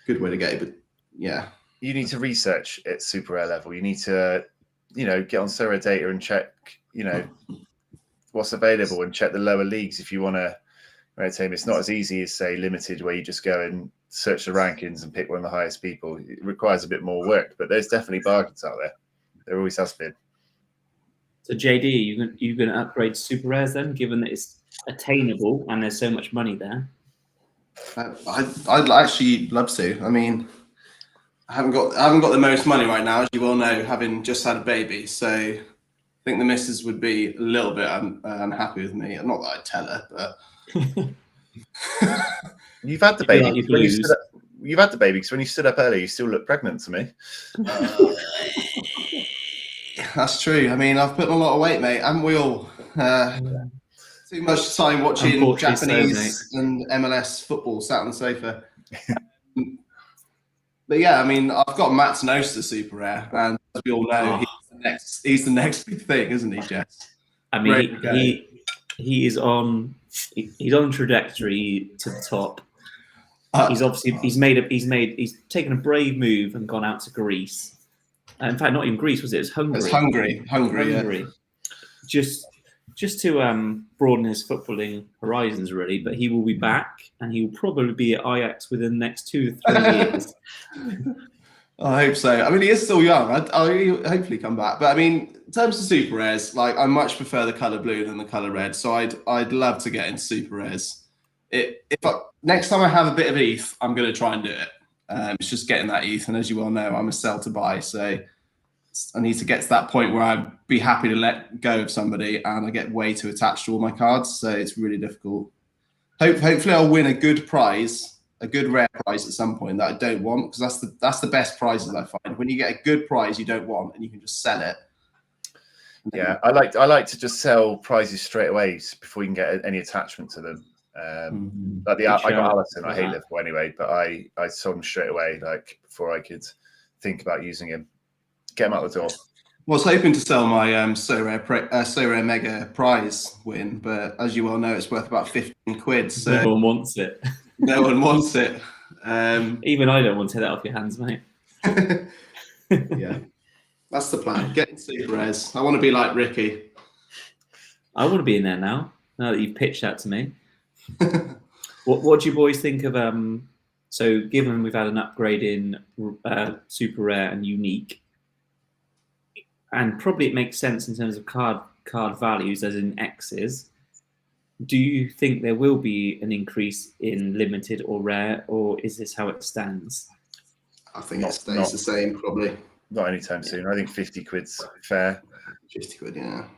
S2: good way to get it. But yeah,
S3: you need to research at super rare level. You need to, get on Sorare data and check, what's available and check the lower leagues if you want to. Right, Tim, it's not as easy as say limited, where you just go and search the rankings and pick one of the highest people. It requires a bit more work, but there's definitely bargains out there. There always has been.
S1: So JD, you going to upgrade super rares then, given that it's attainable and there's so much money there?
S2: I'd actually love to. I mean, I haven't got the most money right now, as you all know, having just had a baby. So I think the missus would be a little bit unhappy with me. Not that I'd tell her, but
S3: you've had the baby. You've had the baby because when you stood up earlier, you still look pregnant to me.
S2: That's true. I mean, I've put on a lot of weight, mate. Haven't we all? Too much time watching Japanese and MLS football sat on the sofa. But yeah, I mean, I've got Matt's Noster super rare, and as we all know, he's the next big thing, isn't he, Jess?
S1: I mean, he's on trajectory to the top. He's taken a brave move and gone out to Greece. In fact, not even Greece, was it? It was Hungary.
S2: It's Hungary. Yeah.
S1: Just to broaden his footballing horizons, really. But he will be back, and he will probably be at Ajax within the next 2 or 3 years.
S2: I hope so. I mean, he is still young. I'll hopefully come back. But I mean, in terms of super rares, like I much prefer the color blue than the color red. So I'd love to get into super rares. Next time I have a bit of ETH, I'm going to try and do it. It's just getting that ETH, and as you well know, I'm a sell to buy, so I need to get to that point where I'd be happy to let go of somebody, and I get way too attached to all my cards, so it's really difficult. Hopefully, I'll win a good prize, a good rare prize at some point that I don't want, because that's the best prizes I find. When you get a good prize you don't want, and you can just sell it.
S3: Yeah, I like to just sell prizes straight away before you can get any attachment to them. But I got Allison. I hate Liverpool anyway, but I sold him straight away, like before I could think about using him. Get him out the door.
S2: Well, I was hoping to sell my Sorare Mega prize win, but as you well know, it's worth about 15 quid. So
S1: no one wants it.
S2: No one wants it.
S1: Even I don't want to take that off your hands, mate.
S2: Yeah, that's the plan. Getting super rares. I want to be like Ricky.
S1: I want to be in there now that you've pitched that to me. What do you boys think of so given we've had an upgrade in super rare and unique, and probably it makes sense in terms of card values as in X's, do you think there will be an increase in limited or rare, or is this how it stands?
S2: I think it stays the same, probably.
S3: Not anytime soon. I think 50 quid's fair.
S2: 50 quid, yeah.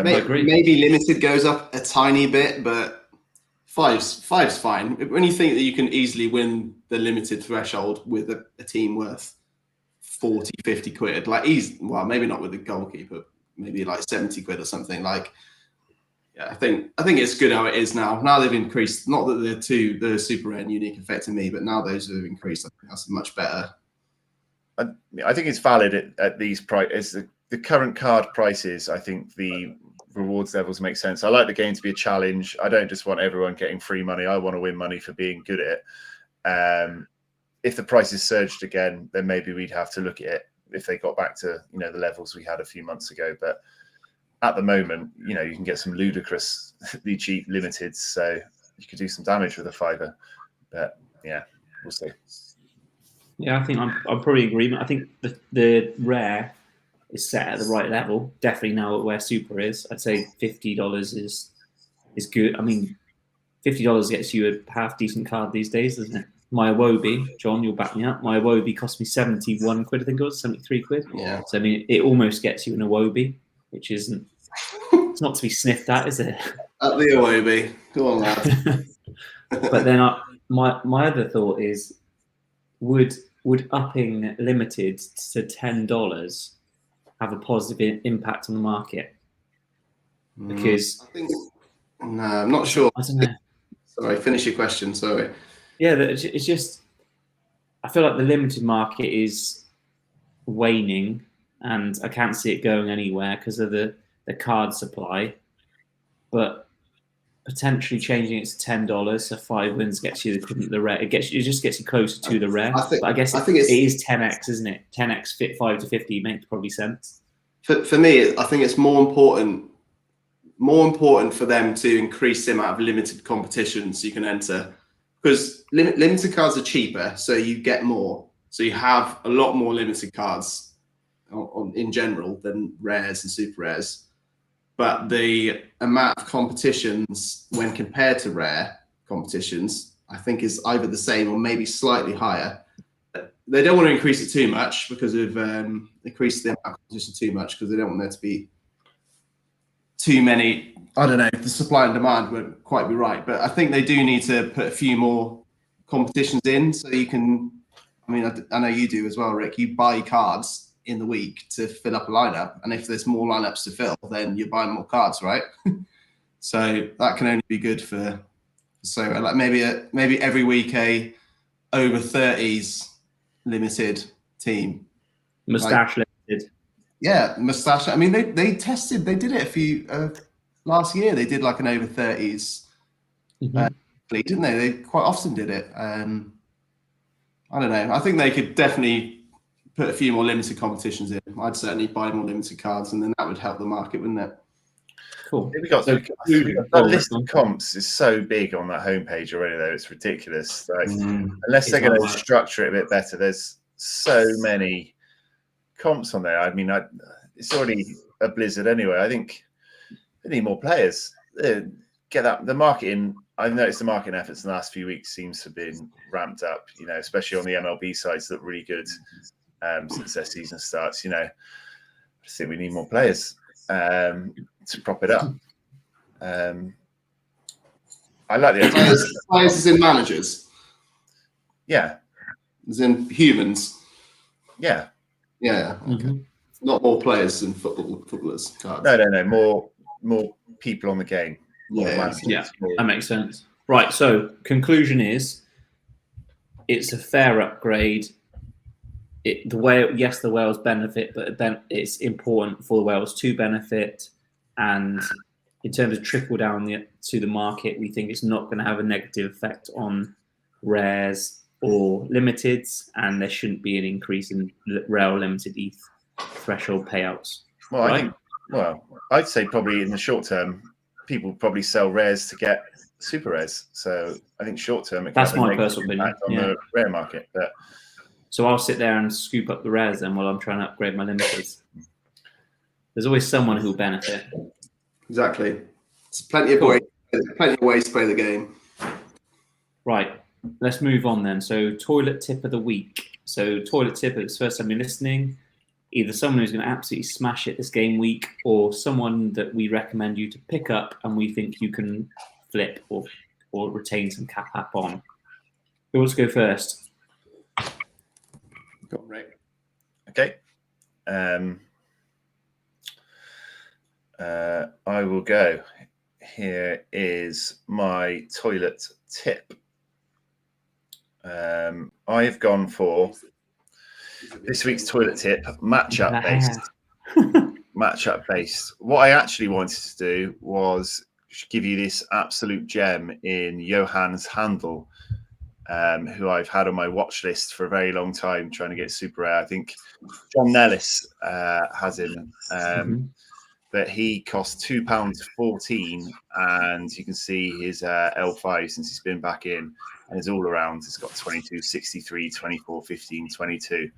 S1: Maybe
S2: limited goes up a tiny bit, but five's fine. When you think that you can easily win the limited threshold with a team worth 40, 50 quid, like well, maybe not with the goalkeeper, maybe like 70 quid or something. Like, yeah, I think it's good how it is now. Now they've increased. Not that the super rare and unique affecting me, but now those have increased. I think that's much better.
S3: I think it's valid at these prices. The current card prices, I think the rewards levels make sense. I like the game to be a challenge. I don't just want everyone getting free money. I want to win money for being good at it. If the prices surged again, then maybe we'd have to look at it if they got back to the levels we had a few months ago. But at the moment, you can get some ludicrously cheap limiteds, so you could do some damage with a fiver. But yeah, we'll see.
S1: Yeah, I think I'm probably in agreement. I think the rare is set at the right level. Definitely now where super is. I'd say $50 is good. I mean, $50 gets you a half decent card these days, doesn't it? my Iwobi, John, you'll back me up. My Iwobi cost me 71 quid, I think it was 73 quid.
S2: Yeah.
S1: So I mean, it almost gets you an Iwobi, which isn't. It's not to be sniffed at, is it?
S2: Up the Iwobi. Go on, lad.
S1: But then my other thought is, would upping limited to $10 have a positive impact on the market? Because
S2: no, I'm not sure.
S1: I don't know.
S2: Sorry, finish your question. Sorry.
S1: Yeah, it's just, I feel like the limited market is waning, and I can't see it going anywhere because of the card supply. But potentially changing it to $10, so 5 wins gets you the equivalent of the rare. It just gets you closer to the rare. But I guess it is 10x, isn't it? 10x fit 5 to 50 makes probably sense.
S2: For me, I think it's more important for them to increase the amount of limited competitions you can enter, because limited cards are cheaper, so you get more. So you have a lot more limited cards in general than rares and super rares. But the amount of competitions when compared to rare competitions, I think is either the same or maybe slightly higher. They don't want to increase it too much because of increase the amount of competition too much, because they don't want there to be too many. I don't know if the supply and demand won't quite be right, but I think they do need to put a few more competitions in, so you can. I mean, I know you do as well, Rick. You buy cards in the week to fill up a lineup, and if there's more lineups to fill, then you're buying more cards, right? So that can only be good for. So like maybe every week a over 30s limited team.
S1: Mustache limited.
S2: Yeah, mustache. I mean, they did it a few last year. They did like an over 30s, didn't they? They quite often did it. I don't know. I think they could definitely put a few more limited competitions in. I'd certainly buy more limited cards, and then that would help the market, wouldn't it?
S1: Cool.
S3: That list of comps is so big on that homepage already, though. It's ridiculous. Like, unless they're going to structure it a bit better, there's so many comps on there. I mean, it's already a blizzard anyway. I think they need more players. Get that the marketing. I've noticed the marketing efforts in the last few weeks seems to have been ramped up. You know, especially on the MLB sides, look really good since their season starts. You know, I just think we need more players to prop it up. I like the idea.
S2: Players as in managers.
S3: Yeah.
S2: As in humans.
S3: Yeah.
S2: Yeah. Okay. Not more players than footballers. Cards.
S3: No. More people on the game.
S1: Yeah, that makes sense. Right. So conclusion is, it's a fair upgrade. The whales benefit, but it's important for the whales to benefit. And in terms of trickle down to the market, we think it's not going to have a negative effect on rares or limiteds, and there shouldn't be an increase in rare or limited ETH threshold payouts.
S3: Well, right? I'd say probably in the short term, people probably sell rares to get super rares. So I think short term, it can
S1: that's
S3: have a
S1: my personal opinion
S3: on the rare market. But
S1: so I'll sit there and scoop up the rares then while I'm trying to upgrade my limiteds. There's always someone who'll benefit.
S2: Exactly. There's plenty of ways to play the game.
S1: Right. Let's move on then. So toilet tip of the week. So toilet tip, it's the first time you're listening. Either someone who's going to absolutely smash it this game week, or someone that we recommend you to pick up and we think you can flip or retain some cap app on. Who wants to go first?
S2: Go on, Rick.
S3: Okay. I will go. Here is my toilet tip. I've gone for this week's toilet tip, matchup based. Matchup based. What I actually wanted to do was give you this absolute gem in Johannes Handel, who I've had on my watch list for a very long time, trying to get super rare. I think John Nellis has him. But he costs £2.14, and you can see his L5 since he's been back in, and it's all around. It's got 22, 63, 24, 15, 22.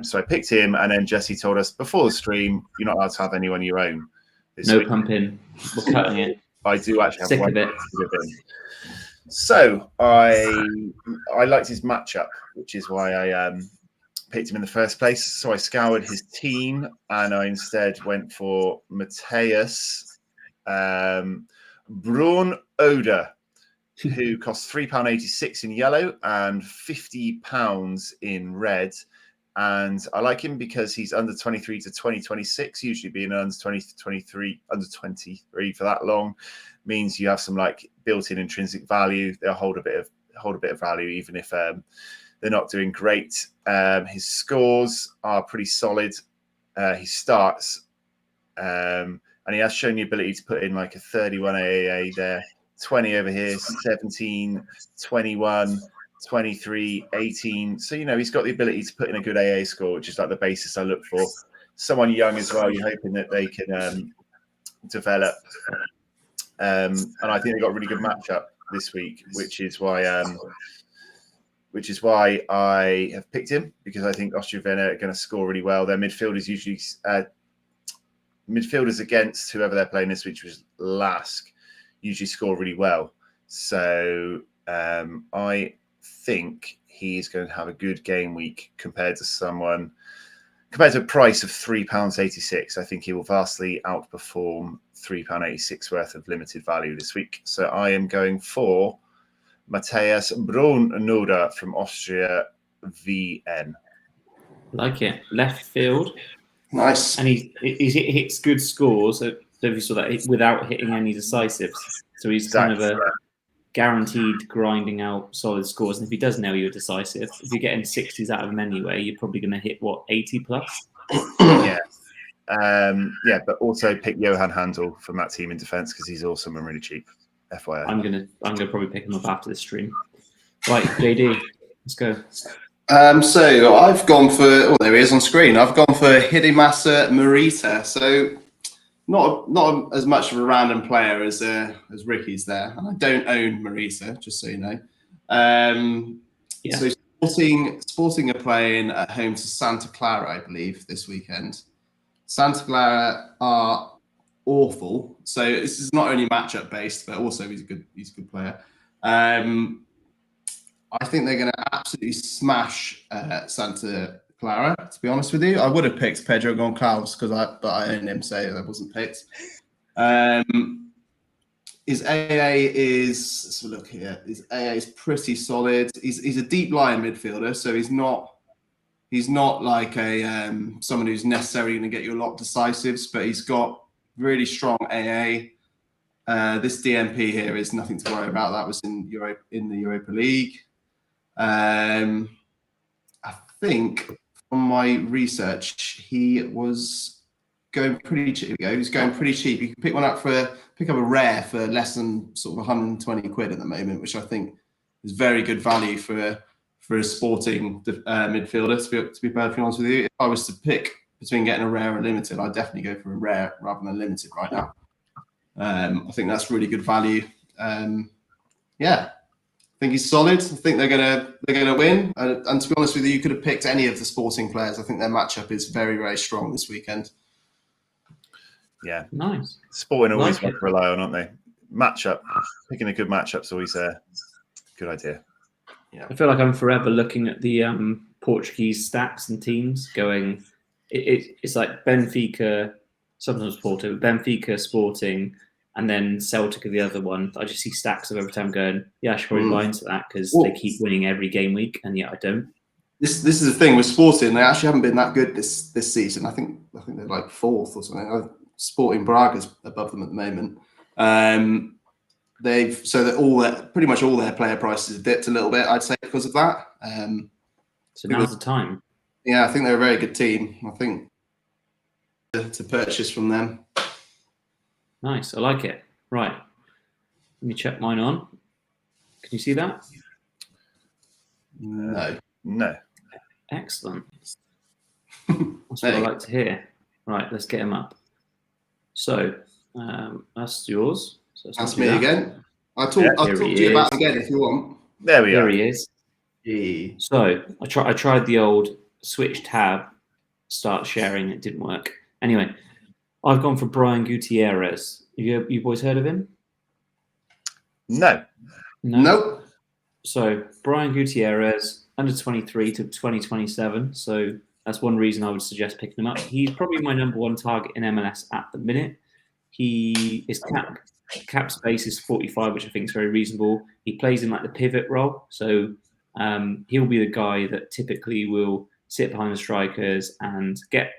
S3: So I picked him, and then Jesse told us before the stream, you're not allowed to have anyone of your own.
S1: No pumping. We're cutting it.
S3: I do actually have
S1: Sick
S3: one
S1: of it.
S3: So I liked his matchup, which is why I picked him in the first place. So I scoured his team, and I instead went for Mateus Braun Oder, who costs £3.86 in yellow and £50 in red. And I like him because he's under 23 to 2026. Usually being under 23 for that long means you have some like built-in intrinsic value. They'll hold a bit of value even if they're not doing great. His scores are pretty solid. He starts and he has shown the ability to put in like a 31 AAA there, 20 over here, 17, 21, 23, 18. So, he's got the ability to put in a good AA score, which is like the basis I look for. Someone young as well, you're hoping that they can develop. And I think they got a really good matchup this week, which is why I have picked him, because I think Austria Vienna are going to score really well. Their midfielders usually midfielders against whoever they're playing this week, which was Lask, usually score really well. So I think he's going to have a good game week compared to a price of £3.86. I think he will vastly outperform £3.86 worth of limited value this week. So I am going for Mateus Braun from Austria VN.
S1: Like it. Left field.
S2: Nice.
S1: And he hits good scores. So if you saw that, without hitting any decisives. So he's kind of a guaranteed grinding out solid scores. And if he does nail you a decisive, if you're getting 60s out of him anyway, you're probably going to hit, 80 plus?
S3: Yeah. But also pick Johan Handel from that team in defence because he's awesome and really cheap. FYI.
S1: I'm gonna probably pick him up after the stream. Right, JD, let's go.
S2: So I've gone for, there he is on screen. I've gone for Hidemasa Morita. So not as much of a random player as Ricky's there. And I don't own Morita, just so you know. So Sporting are playing at home to Santa Clara, I believe, this weekend. Santa Clara are awful. So this is not only matchup based, but also he's a good player. I think they're going to absolutely smash Santa Clara, to be honest with you. I would have picked Pedro Goncalves but I own him, so that wasn't picked. His AA is, let's have a look here. His AA is pretty solid. He's a deep line midfielder, so he's not like a someone who's necessarily going to get you a lot of decisives, but he's got really strong AA. This DMP here is nothing to worry about. That was in the Europa League. I think from my research, he was going pretty cheap. He's going pretty cheap. You can pick up a rare for less than sort of 120 quid at the moment, which I think is very good value for a Sporting midfielder. To be perfectly honest with you, if I was to pick between getting a rare and limited, I'd definitely go for a rare rather than limited right now. I think that's really good value. I think he's solid. I think they're gonna win. And to be honest with you, you could have picked any of the Sporting players. I think their matchup is very, very strong this weekend.
S3: Yeah,
S1: nice.
S3: Sporting always want to rely on, aren't they? Picking a good matchup's always a good idea.
S1: Yeah, I feel like I'm forever looking at the Portuguese stacks and teams going. It's like Benfica, sometimes Porto, Benfica, Sporting, and then Celtic are the other one. I just see stacks of every time going, yeah, I should probably buy into that because they keep winning every game week, and yet I don't.
S2: This is the thing with Sporting. They actually haven't been that good this season. I think they're like fourth or something. Sporting Braga's above them at the moment. Pretty much all their player prices have dipped a little bit, I'd say, because of that.
S1: So now's the time.
S2: Yeah, I think they're a very good team. I think to purchase from them.
S1: Nice, I like it. Right, let me check mine on. Can you see that?
S2: No.
S1: Excellent. That's what I like to hear. Right, let's get him up. So that's yours. So
S2: that's me again. I'll talk to you about it again if you want.
S3: There
S1: he is.
S2: Yeah.
S1: So I tried the old switch tab, start sharing. It didn't work. Anyway, I've gone for Brian Gutierrez. You boys heard of him?
S3: No.
S1: No.
S2: Nope.
S1: So Brian Gutierrez, under 23 to 2027. So that's one reason I would suggest picking him up. He's probably my number one target in MLS at the minute. His cap space is 45, which I think is very reasonable. He plays in like the pivot role, so he'll be the guy that typically will sit behind the strikers and get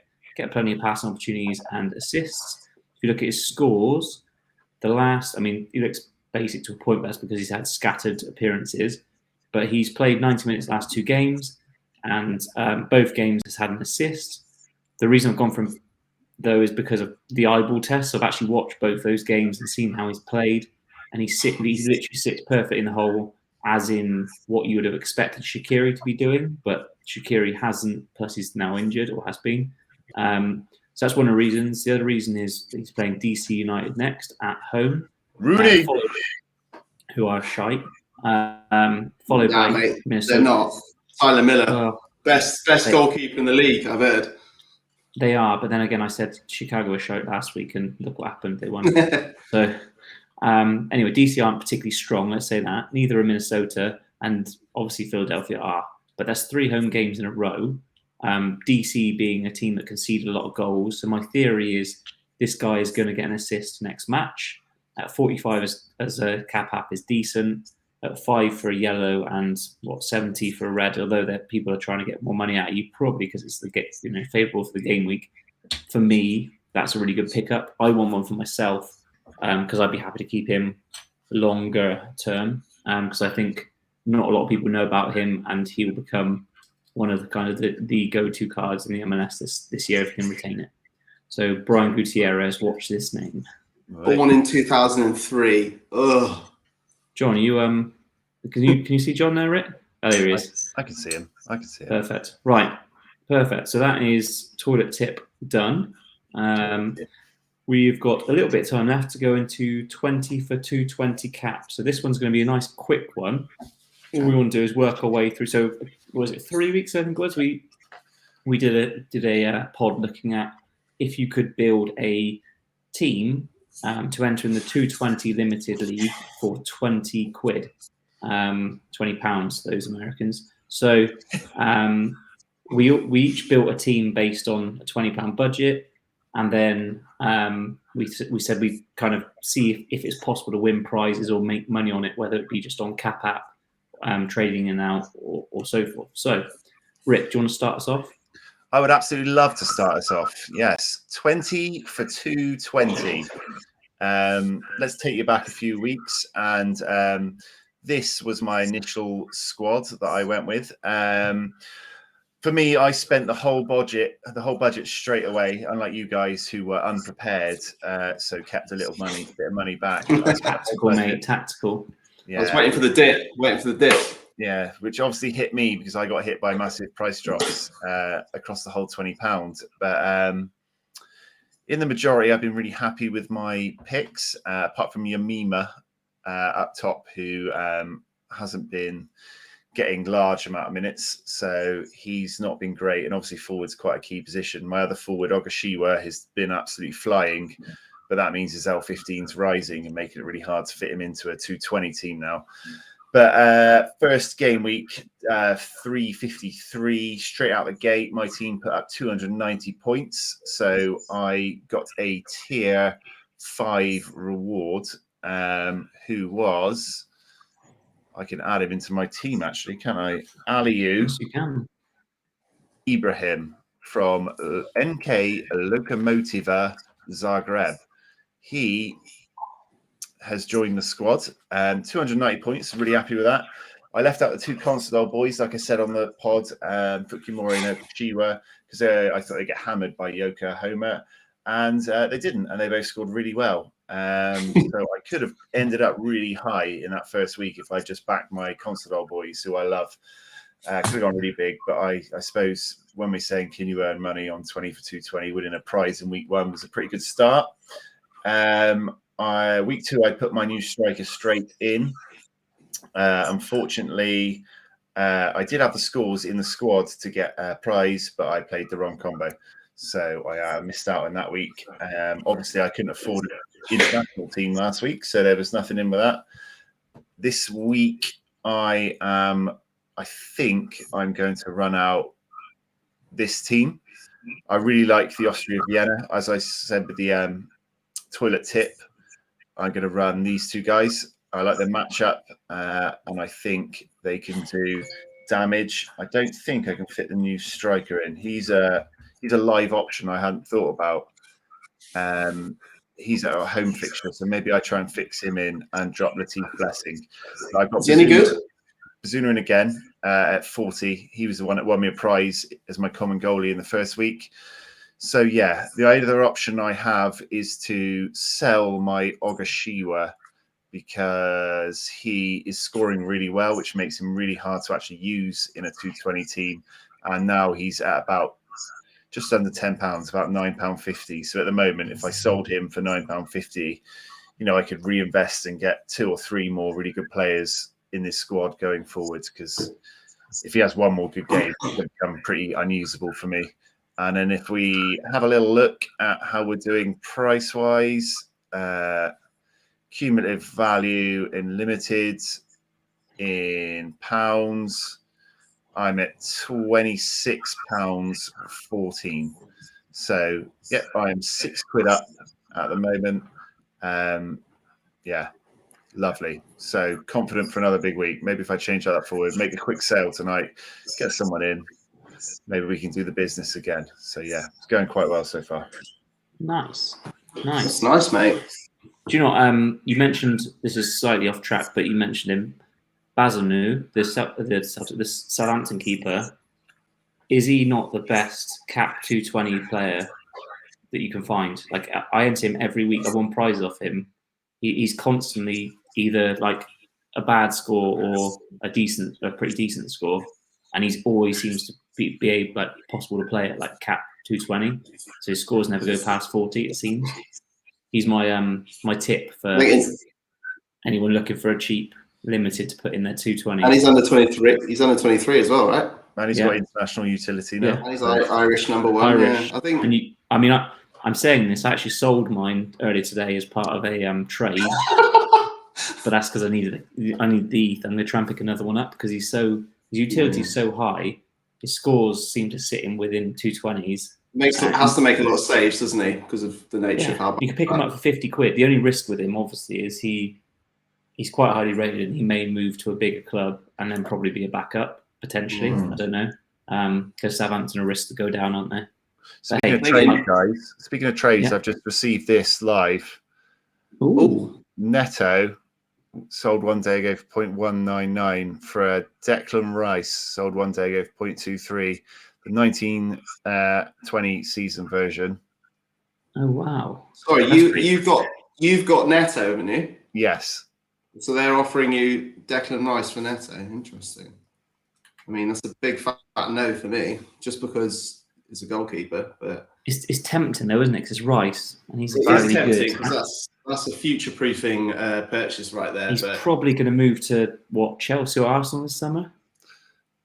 S1: plenty of passing opportunities and assists. If you look at his scores, he looks basic to a point, but that's because he's had scattered appearances. But he's played 90 minutes last two games, and both games has had an assist. The reason I've gone from though is because of the eyeball test. So I've actually watched both those games and seen how he's played, and he literally sits perfect in the hole, as in what you would have expected Shaqiri to be doing. But Shaqiri hasn't. Plus, he's now injured or has been. So that's one of the reasons. The other reason is he's playing DC United next at home.
S3: Rooney,
S1: who are shite. Followed by
S2: mate,
S1: Minnesota.
S2: they're not. Tyler Miller, best goalkeeper in the league, I've heard.
S1: They are, but then again, I said Chicago was shite last week, and look what happened. They won. So anyway, DC aren't particularly strong. Let's say that. Neither are Minnesota, and obviously Philadelphia are. But that's 3 home games in a row. DC being a team that conceded a lot of goals. So my theory is this guy is going to get an assist next match. At 45 as a cap app is decent. At 5 for a yellow and 70 for a red. Although people are trying to get more money out of you, probably because it's favourable for the game week. For me, that's a really good pickup. I want one for myself because I'd be happy to keep him longer term because I think not a lot of people know about him, and he will become one of the kind of the go-to cards in the MLS this year if he can retain it. So Brian Gutierrez, watch this name.
S2: Born in 2003. Ugh.
S1: John, you can you see John there, Rick? Oh, there he is.
S3: I can see him.
S1: Perfect. Right. Perfect. So that is toilet tip done. We've got a little bit of time left to go into 20 for 220 cap. So this one's going to be a nice quick one. All we want to do is work our way through. So was it 3 weeks? I think it was. We did a pod looking at if you could build a team to enter in the 220 limited league for 20 quid, £20, those Americans. So we each built a team based on a £20 budget, and then we said we kind of see if it's possible to win prizes or make money on it, whether it be just on cap app, trading in and out, or so forth. So, Rick, do you want to start us off?
S3: I would absolutely love to start us off. Yes, 20 for 220. Let's take you back a few weeks, and this was my initial squad that I went with. For me, I spent the whole budget straight away, unlike you guys who were unprepared, so kept a bit of money back.
S1: Tactical, mate, tactical.
S2: Yeah. I was waiting for the dip.
S3: Yeah, which obviously hit me because I got hit by massive price drops across the whole £20. But in the majority, I've been really happy with my picks, apart from Yamima up top, who hasn't been getting large amount of minutes, so he's not been great. And obviously forward's quite a key position. My other forward, Ogashiwa, has been absolutely flying, but that means his L15's rising and making it really hard to fit him into a 220 team now. But first game week, 353 straight out the gate. My team put up 290 points, so I got a tier 5 reward. Who was? I can add him into my team, actually, can I? Aliyu.
S1: Yes, you can.
S3: Ibrahim from NK Lokomotiva Zagreb. He has joined the squad. 290 points. Really happy with that. I left out the 2 Constable boys, like I said on the pod, Fukimori and Okushiwa, because I thought they'd get hammered by Yokohama. And they didn't, and they both scored really well. So I could have ended up really high in that first week if I just backed my Constable boys, who I love. Could have gone really big, but I suppose when we're saying can you earn money on 20 for 220, winning a prize in week 1 was a pretty good start. Week 2, I put my new striker straight in. Unfortunately, I did have the scores in the squad to get a prize, but I played the wrong combo. So I missed out on that week. Obviously, I couldn't afford an international team last week, so there was nothing in with that. This week, I think I'm going to run out this team. I really like the Austria Vienna. As I said with the toilet tip, I'm going to run these two guys. I like their matchup, and I think they can do damage. I don't think I can fit the new striker in. He's a live option I hadn't thought about. He's a home fixture, so maybe I try and fix him in and drop Latif Blessing. I've got
S2: Is he any good?
S3: Bazuna in again at 40. He was the one that won me a prize as my common goalie in the first week. So yeah, the other option I have is to sell my Ogashiwa because he is scoring really well, which makes him really hard to actually use in a 220 team. And now he's at about just under £10, about £9.50. So at the moment, if I sold him for £9.50, I could reinvest and get 2 or 3 more really good players in this squad going forwards. Because if he has one more good game, it's going to become pretty unusable for me. And then if we have a little look at how we're doing price-wise, cumulative value in limited in pounds, I'm at £26.14. So, yeah, I am £6 up at the moment. Yeah, lovely. So confident for another big week. Maybe if I change that up forward, make a quick sale tonight, get someone in. Maybe we can do the business again. So yeah, it's going quite well so far.
S1: Nice.
S2: That's nice, mate.
S1: Do you know? You mentioned, this is slightly off track, but you mentioned him, Bazanu, the Southampton keeper. Is he not the best cap 220 player that you can find? Like, I enter him every week. I won prizes off him. He's constantly either like a bad score or a pretty decent score, and he's always seems to be able, like, possible to play at like cap 220. So his scores never go past 40. It seems. He's my my tip for anyone looking for a cheap limited to put in their 220.
S2: And he's under 23. He's under 23 as well, right?
S3: And he's got international utility now.
S2: Yeah. And he's Irish number 1.
S1: Irish.
S2: Yeah, I think.
S1: And I'm saying this. I actually sold mine earlier today as part of a trade, but that's because I need the ETH. I'm going to try and pick another one up because his utility is so high. His scores seem to sit in within 220s.
S2: Has to make a lot of saves, doesn't he? Because of the nature of how
S1: you can pick him up for £50. The only risk with him, obviously, is he's quite highly rated and he may move to a bigger club and then probably be a backup potentially. I don't know, because Southampton are risk to go down, aren't they?
S3: Speaking of trades, I've just received this live.
S1: Ooh.
S3: Neto sold one day ago for 0.199 for a Declan Rice, sold one day ago for 0.23. The 1920 season version.
S1: Oh wow!
S2: Sorry, you've got Neto, haven't you?
S3: Yes.
S2: So they're offering you Declan Rice for Neto. Interesting. I mean, that's a big fat no for me, just because he's a goalkeeper. But
S1: it's tempting though, isn't it? Because it's Rice, and he's
S2: really good. That's a future-proofing purchase right there.
S1: He's probably going to move to Chelsea or Arsenal this summer.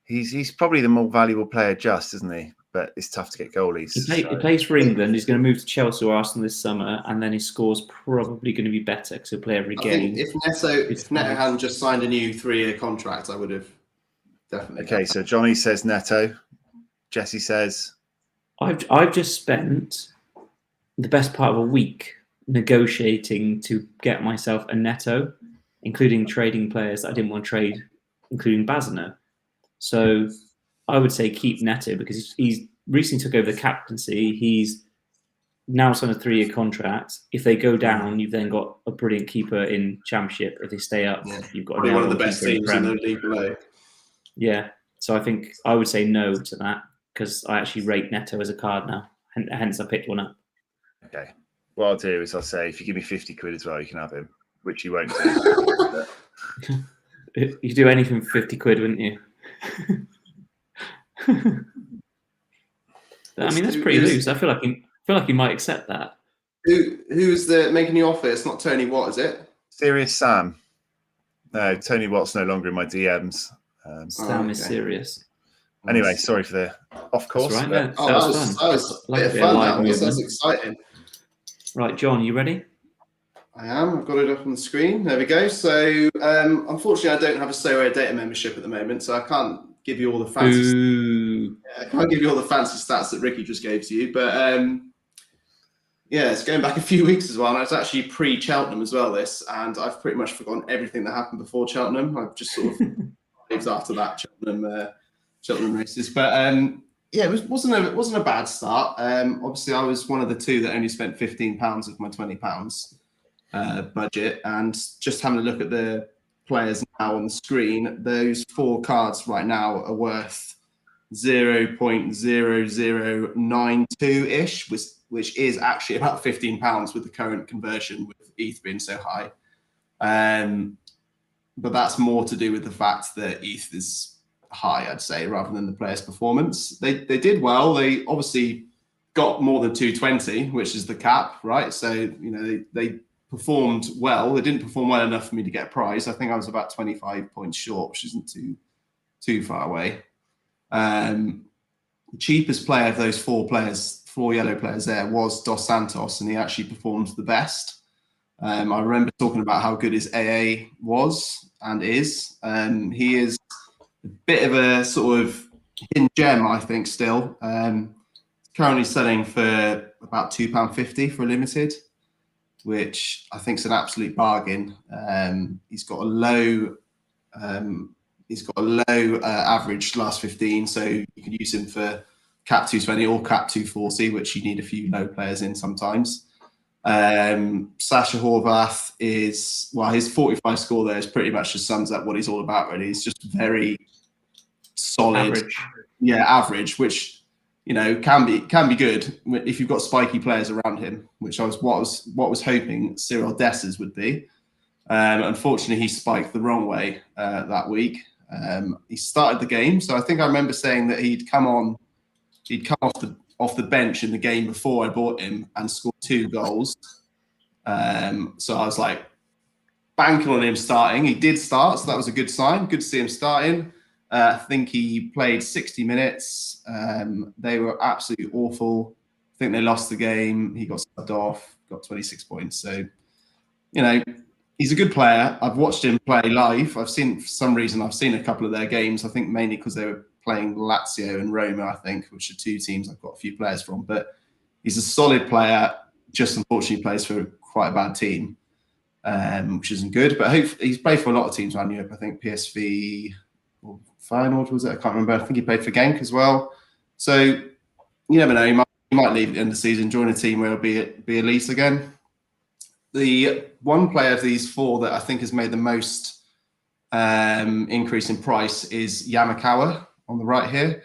S3: He's probably the more valuable player, isn't he? But it's tough to get goalies.
S1: He plays for England. He's going to move to Chelsea or Arsenal this summer, and then his score's probably going to be better because he'll play every game.
S2: If Neto hadn't just signed a new 3-year contract, I would have definitely.
S3: Okay, so Johnny says Neto. Jesse says,
S1: I've just spent the best part of a week negotiating to get myself a Neto, including trading players that I didn't want to trade, including Bazano. So I would say keep Neto because he's recently took over the captaincy. He's now signed a 3-year contract. If they go down, you've then got a brilliant keeper in Championship. If they stay up, you've got
S2: one of the best teams in the league below.
S1: Yeah, so I think I would say no to that because I actually rate Neto as a card now. Hence, I picked one up.
S3: Okay. What I'll do is I'll say if you give me £50 as well, you can have him, which you won't do.
S1: You'd do anything for £50, wouldn't you? I mean, that's pretty loose. I feel like he might accept that.
S2: Who's making the offer? It's not Tony Watt, is it?
S3: Serious Sam. No, Tony Watt's no longer in my DMs.
S1: Sam is serious.
S3: Anyway, sorry for the off course.
S1: Right,
S2: that was a bit of fun. That was exciting.
S1: Right, John, you ready?
S2: I am. I've got it up on the screen. There we go. So, unfortunately, I don't have a Sorare data membership at the moment, so I can't give you all the fancy. I can't give you all the fancy stats that Ricky just gave to you. But yeah, it's going back a few weeks as well, and it's actually pre-Cheltenham as well. This, and I've pretty much forgotten everything that happened before Cheltenham. I've just sort of lived after that Cheltenham races. But yeah, it wasn't a bad start. Obviously, I was one of the two that only spent £15 of my £20 budget, and just having a look at the players now on the screen, those 4 cards right now are worth 0.0092-ish, which is actually about £15 with the current conversion, with ETH being so high. But that's more to do with the fact that ETH is high, I'd say, rather than the players' performance. They did well. They obviously got more than 220, which is the cap, right? So, you know, they performed well. They didn't perform well enough for me to get a prize. I think I was about 25 points short, which isn't too far away. The cheapest player of those 4 yellow players there, was Dos Santos, and he actually performed the best. I remember talking about how good his AA was and is. He is a bit of a sort of hidden gem, I think, still. Currently selling for about £2.50 for a limited, which I think is an absolute bargain. He's got a low average last 15, so you can use him for cap 220 or cap 240, which you need a few low players in sometimes. Sasha Horvath is, well, his 45 score there is pretty much just sums up what he's all about, really. He's just very solid, average, which, you know, can be good if you've got spiky players around him, which I was hoping Cyril Dessers would be. Unfortunately, he spiked the wrong way that week. He started the game, so I think I remember saying that he'd come off the bench in the game before I bought him and scored 2 goals. So I was like banking on him starting. He did start, so that was a good sign. Good to see him starting. I think he played 60 minutes. They were absolutely awful. I think they lost the game. He got subbed off, got 26 points. So, you know, he's a good player. I've watched him play live. For some reason, I've seen a couple of their games. I think mainly because they were playing Lazio and Roma, I think, which are 2 teams I've got a few players from. But he's a solid player, just unfortunately plays for quite a bad team, which isn't good. But he's played for a lot of teams around Europe. I think PSV or Feyenoord, was it? I can't remember. I think he played for Genk as well. So you never know. He might leave at the end of the season, join a team where he'll be elite again. The one player of these 4 that I think has made the most increase in price is Yamakawa on the right here.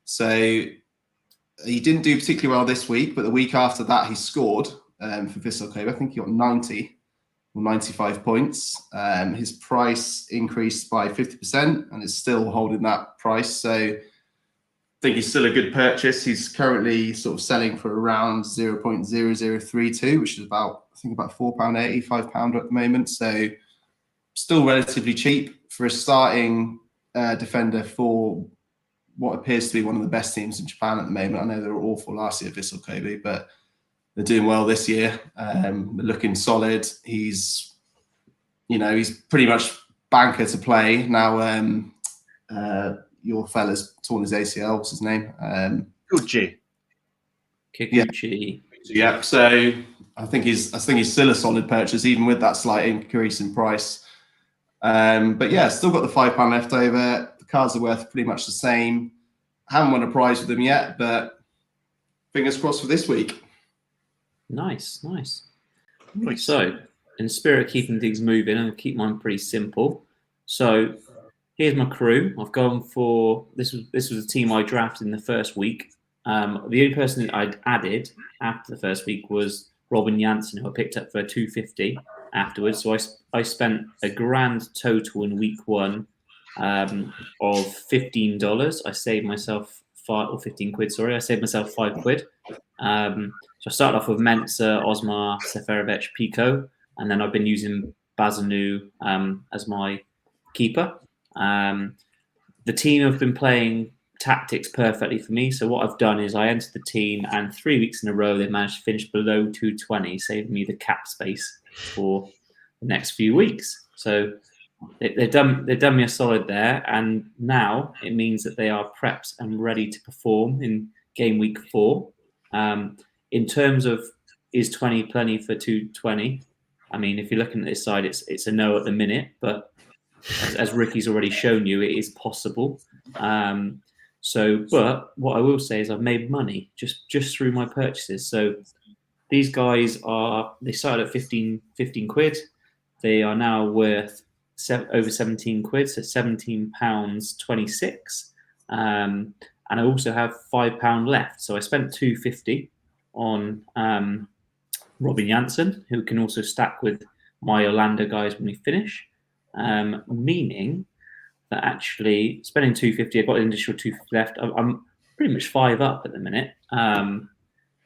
S2: So he didn't do particularly well this week, but the week after that he scored for Vissel Kobe. I think he got 90 or 95 points. His price increased by 50% and is still holding that price. So I think he's still a good purchase. He's currently sort of selling for around 0.0032, which is about £4.80, £5 at the moment. So still relatively cheap for a starting defender for what appears to be one of the best teams in Japan at the moment. I know they were awful last year, Vissel Kobe, but they're doing well this year. They're looking solid. He's pretty much banker to play now. Your fella's torn his ACL. What's his name?
S3: Kikuchi.
S2: Yeah. So I think he's still a solid purchase, even with that slight increase in price. But yeah, still got the £5 left over. The cards are worth pretty much the same. Haven't won a prize with them yet, but fingers crossed for this week.
S1: Nice. So, in the spirit of keeping things moving, I'm going to keep mine pretty simple. So, here's my crew. I've gone for this was a team I drafted in the first week. The only person that I'd added after the first week was Robin Janssen, who I picked up for £250 afterwards. So I spent a grand total in week 1 of $15. I saved myself 15 quid. Sorry, I saved myself £5. So I started off with Mensa, Osmar, Seferovic, Pico, and then I've been using Bazanu as my keeper. The team have been playing tactics perfectly for me. So what I've done is I entered the team, and 3 weeks in a row they managed to finish below 220, saving me the cap space for the next few weeks. So they've done me a solid there, and now it means that they are prepped and ready to perform in game week 4. In terms of, is 20 plenty for 220? I mean, if you're looking at this side, it's a no at the minute, but as Ricky's already shown you, it is possible. But what I will say is I've made money just through my purchases. So these guys they started at 15 quid. They are now worth over 17 quid, so £17.26. And I also have £5 left. So I spent £2.50 on Robin Janssen, who can also stack with my Orlando guys when we finish. Meaning that actually spending £2.50, I've got an additional £2.50 left. I'm pretty much 5 up at the minute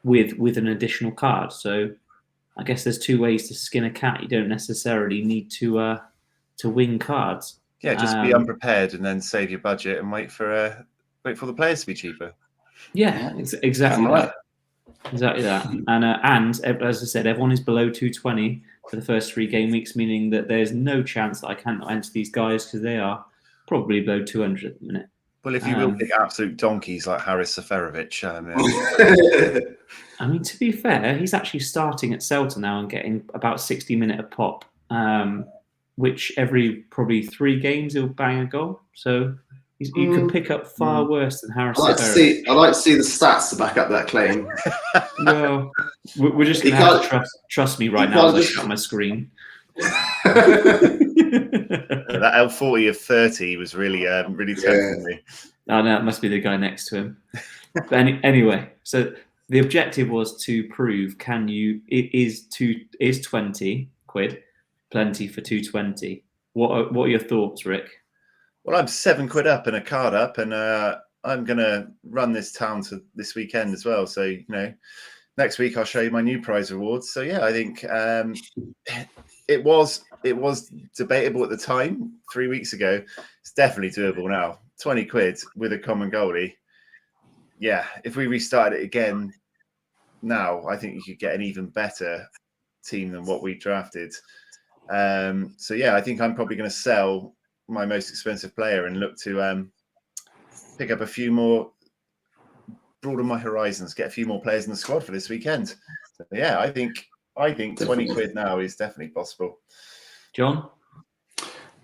S1: with an additional card. So I guess there's 2 ways to skin a cat. You don't necessarily need to win cards.
S3: Yeah, just be unprepared and then save your budget and wait for the players to be cheaper.
S1: Yeah, exactly that. Exactly that. And as I said, everyone is below 220 for the first 3 game weeks, meaning that there's no chance that I cannot enter these guys because they are probably below 200 at the minute.
S3: Well, if you will pick absolute donkeys like Haris Seferovic.
S1: I mean, to be fair, he's actually starting at Celta now and getting about 60 minutes a pop, which every probably 3 games he'll bang a goal. So you could pick up far worse than Haris Seferovic.
S2: I'd like to see the stats to back up that claim.
S1: Well, we're just going to have to trust me right now as I shut my screen.
S3: That L40 of 30 was really tempting me.
S1: Oh, no, it must be the guy next to him. But anyway, so the objective was to prove is 20 quid plenty for 220? What are your thoughts, Rick?
S3: Well, I'm 7 quid up and a card up, and I'm gonna run this town to this weekend as well. So next week I'll show you my new prize rewards. So yeah, I think it was debatable at the time 3 weeks ago. It's definitely doable now. 20 quid with a common goalie. Yeah, if we restarted it again now, I think you could get an even better team than what we drafted. So yeah, I think I'm probably going to sell my most expensive player and look to pick up a few more, broaden my horizons, get a few more players in the squad for this weekend. So yeah, I think 20 quid now is definitely possible.
S1: John?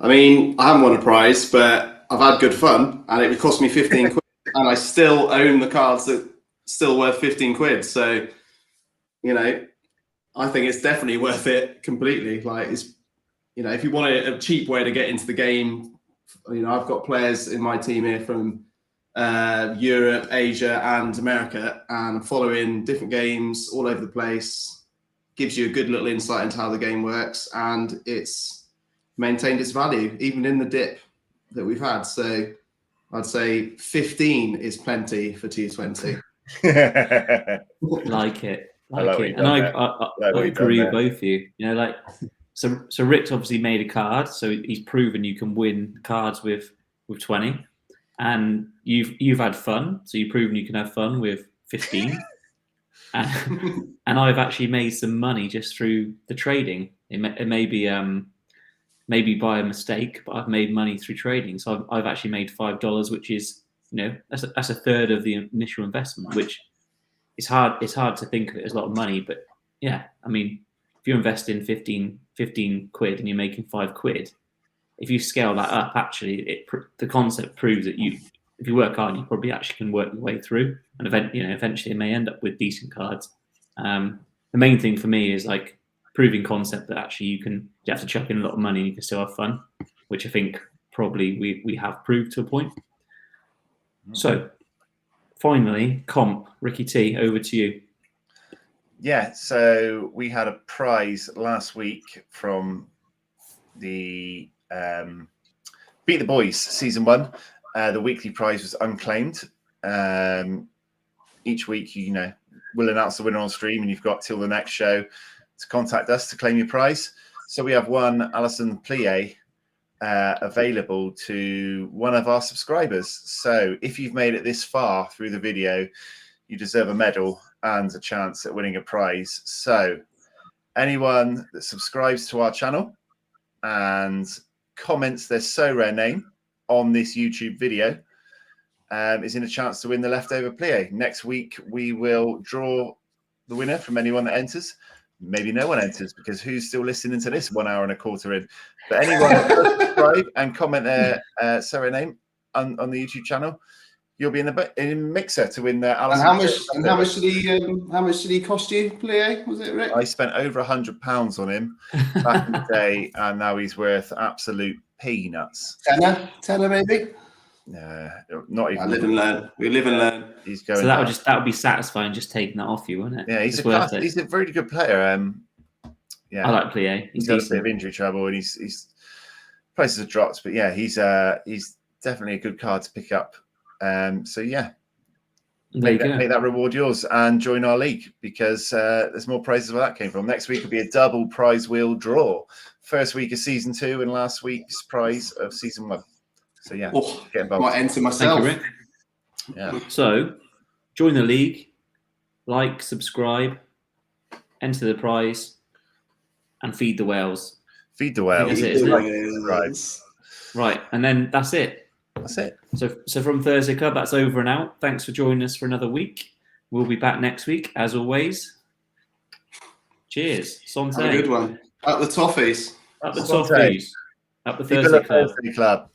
S2: I mean, I haven't won a prize, but I've had good fun, and it would cost me 15 quid, and I still own the cards that still worth 15 quid. So, I think it's definitely worth it completely. Like, it's, if you want a cheap way to get into the game, I've got players in my team here from Europe, Asia, and America, and following different games all over the place gives you a good little insight into how the game works, and it's maintained its value even in the dip that we've had. So I'd say 15 is plenty for 220.
S1: Like it. And I agree with both of you. So Rick's obviously made a card, so he's proven you can win cards with 20, and you've had fun, so you've proven you can have fun with 15. And I've actually made some money just through the trading. It may be maybe by a mistake, but I've made money through trading. So I've actually made $5, which is that's a third of the initial investment, which is hard. It's hard to think of it as a lot of money, but yeah, I mean, if you invest in 15 quid and you're making 5 quid, if you scale that up, actually, the concept proves that if you work hard, you probably actually can work your way through, and eventually it may end up with decent cards. The main thing for me is like proving concept that actually you have to chuck in a lot of money and you can still have fun, which I think probably we have proved to a point. So finally, comp, Ricky T, over to you.
S3: Yeah, so we had a prize last week from the Beat the Boys season 1. The weekly prize was unclaimed. Each week, we'll announce the winner on stream, and you've got till the next show to contact us to claim your prize. So we have one Alison Plie, available to one of our subscribers. So if you've made it this far through the video, you deserve a medal and a chance at winning a prize. So anyone that subscribes to our channel and comments their Sorare name on this YouTube video is in a chance to win the leftover plie. Next week, we will draw the winner from anyone that enters. Maybe no one enters, because who's still listening to this 1 hour and a quarter in? But anyone that does subscribe and comment their Sorare name on the YouTube channel, you'll be in the mixer to win the Alice.
S2: And how much did he cost you, plie? Was it, Rick?
S3: I spent over £100 on him back in the day, and now he's worth absolute peanuts.
S2: Tenner maybe?
S3: Not even.
S2: I live and learn. We live and learn.
S3: He's going.
S1: So that would be satisfying, just taking that off you, wouldn't it?
S3: Yeah, he's a very good player. Yeah,
S1: I like Plie.
S3: He's got a bit of injury trouble, and he's prices have dropped, but yeah, he's definitely a good card to pick up. So yeah, make that reward yours and join our league, because there's more prizes where that came from. Next week will be a double prize wheel draw. First week of season 2 and last week's prize of season 1. So yeah, get involved.
S2: Might enter myself.
S1: Thank you, Rick.
S3: Yeah.
S1: So join the league, like, subscribe, enter the prize, and feed the whales.
S3: Feed the whales.
S1: Right, and then that's it.
S3: That's it.
S1: So from Thursday Club, that's over and out. Thanks for joining us for another week. We'll be back next week, as always. Cheers. Santé.
S2: Have a good one. Up the toffees.
S1: Up the toffees. Up the Thursday Club.
S3: Thursday Club.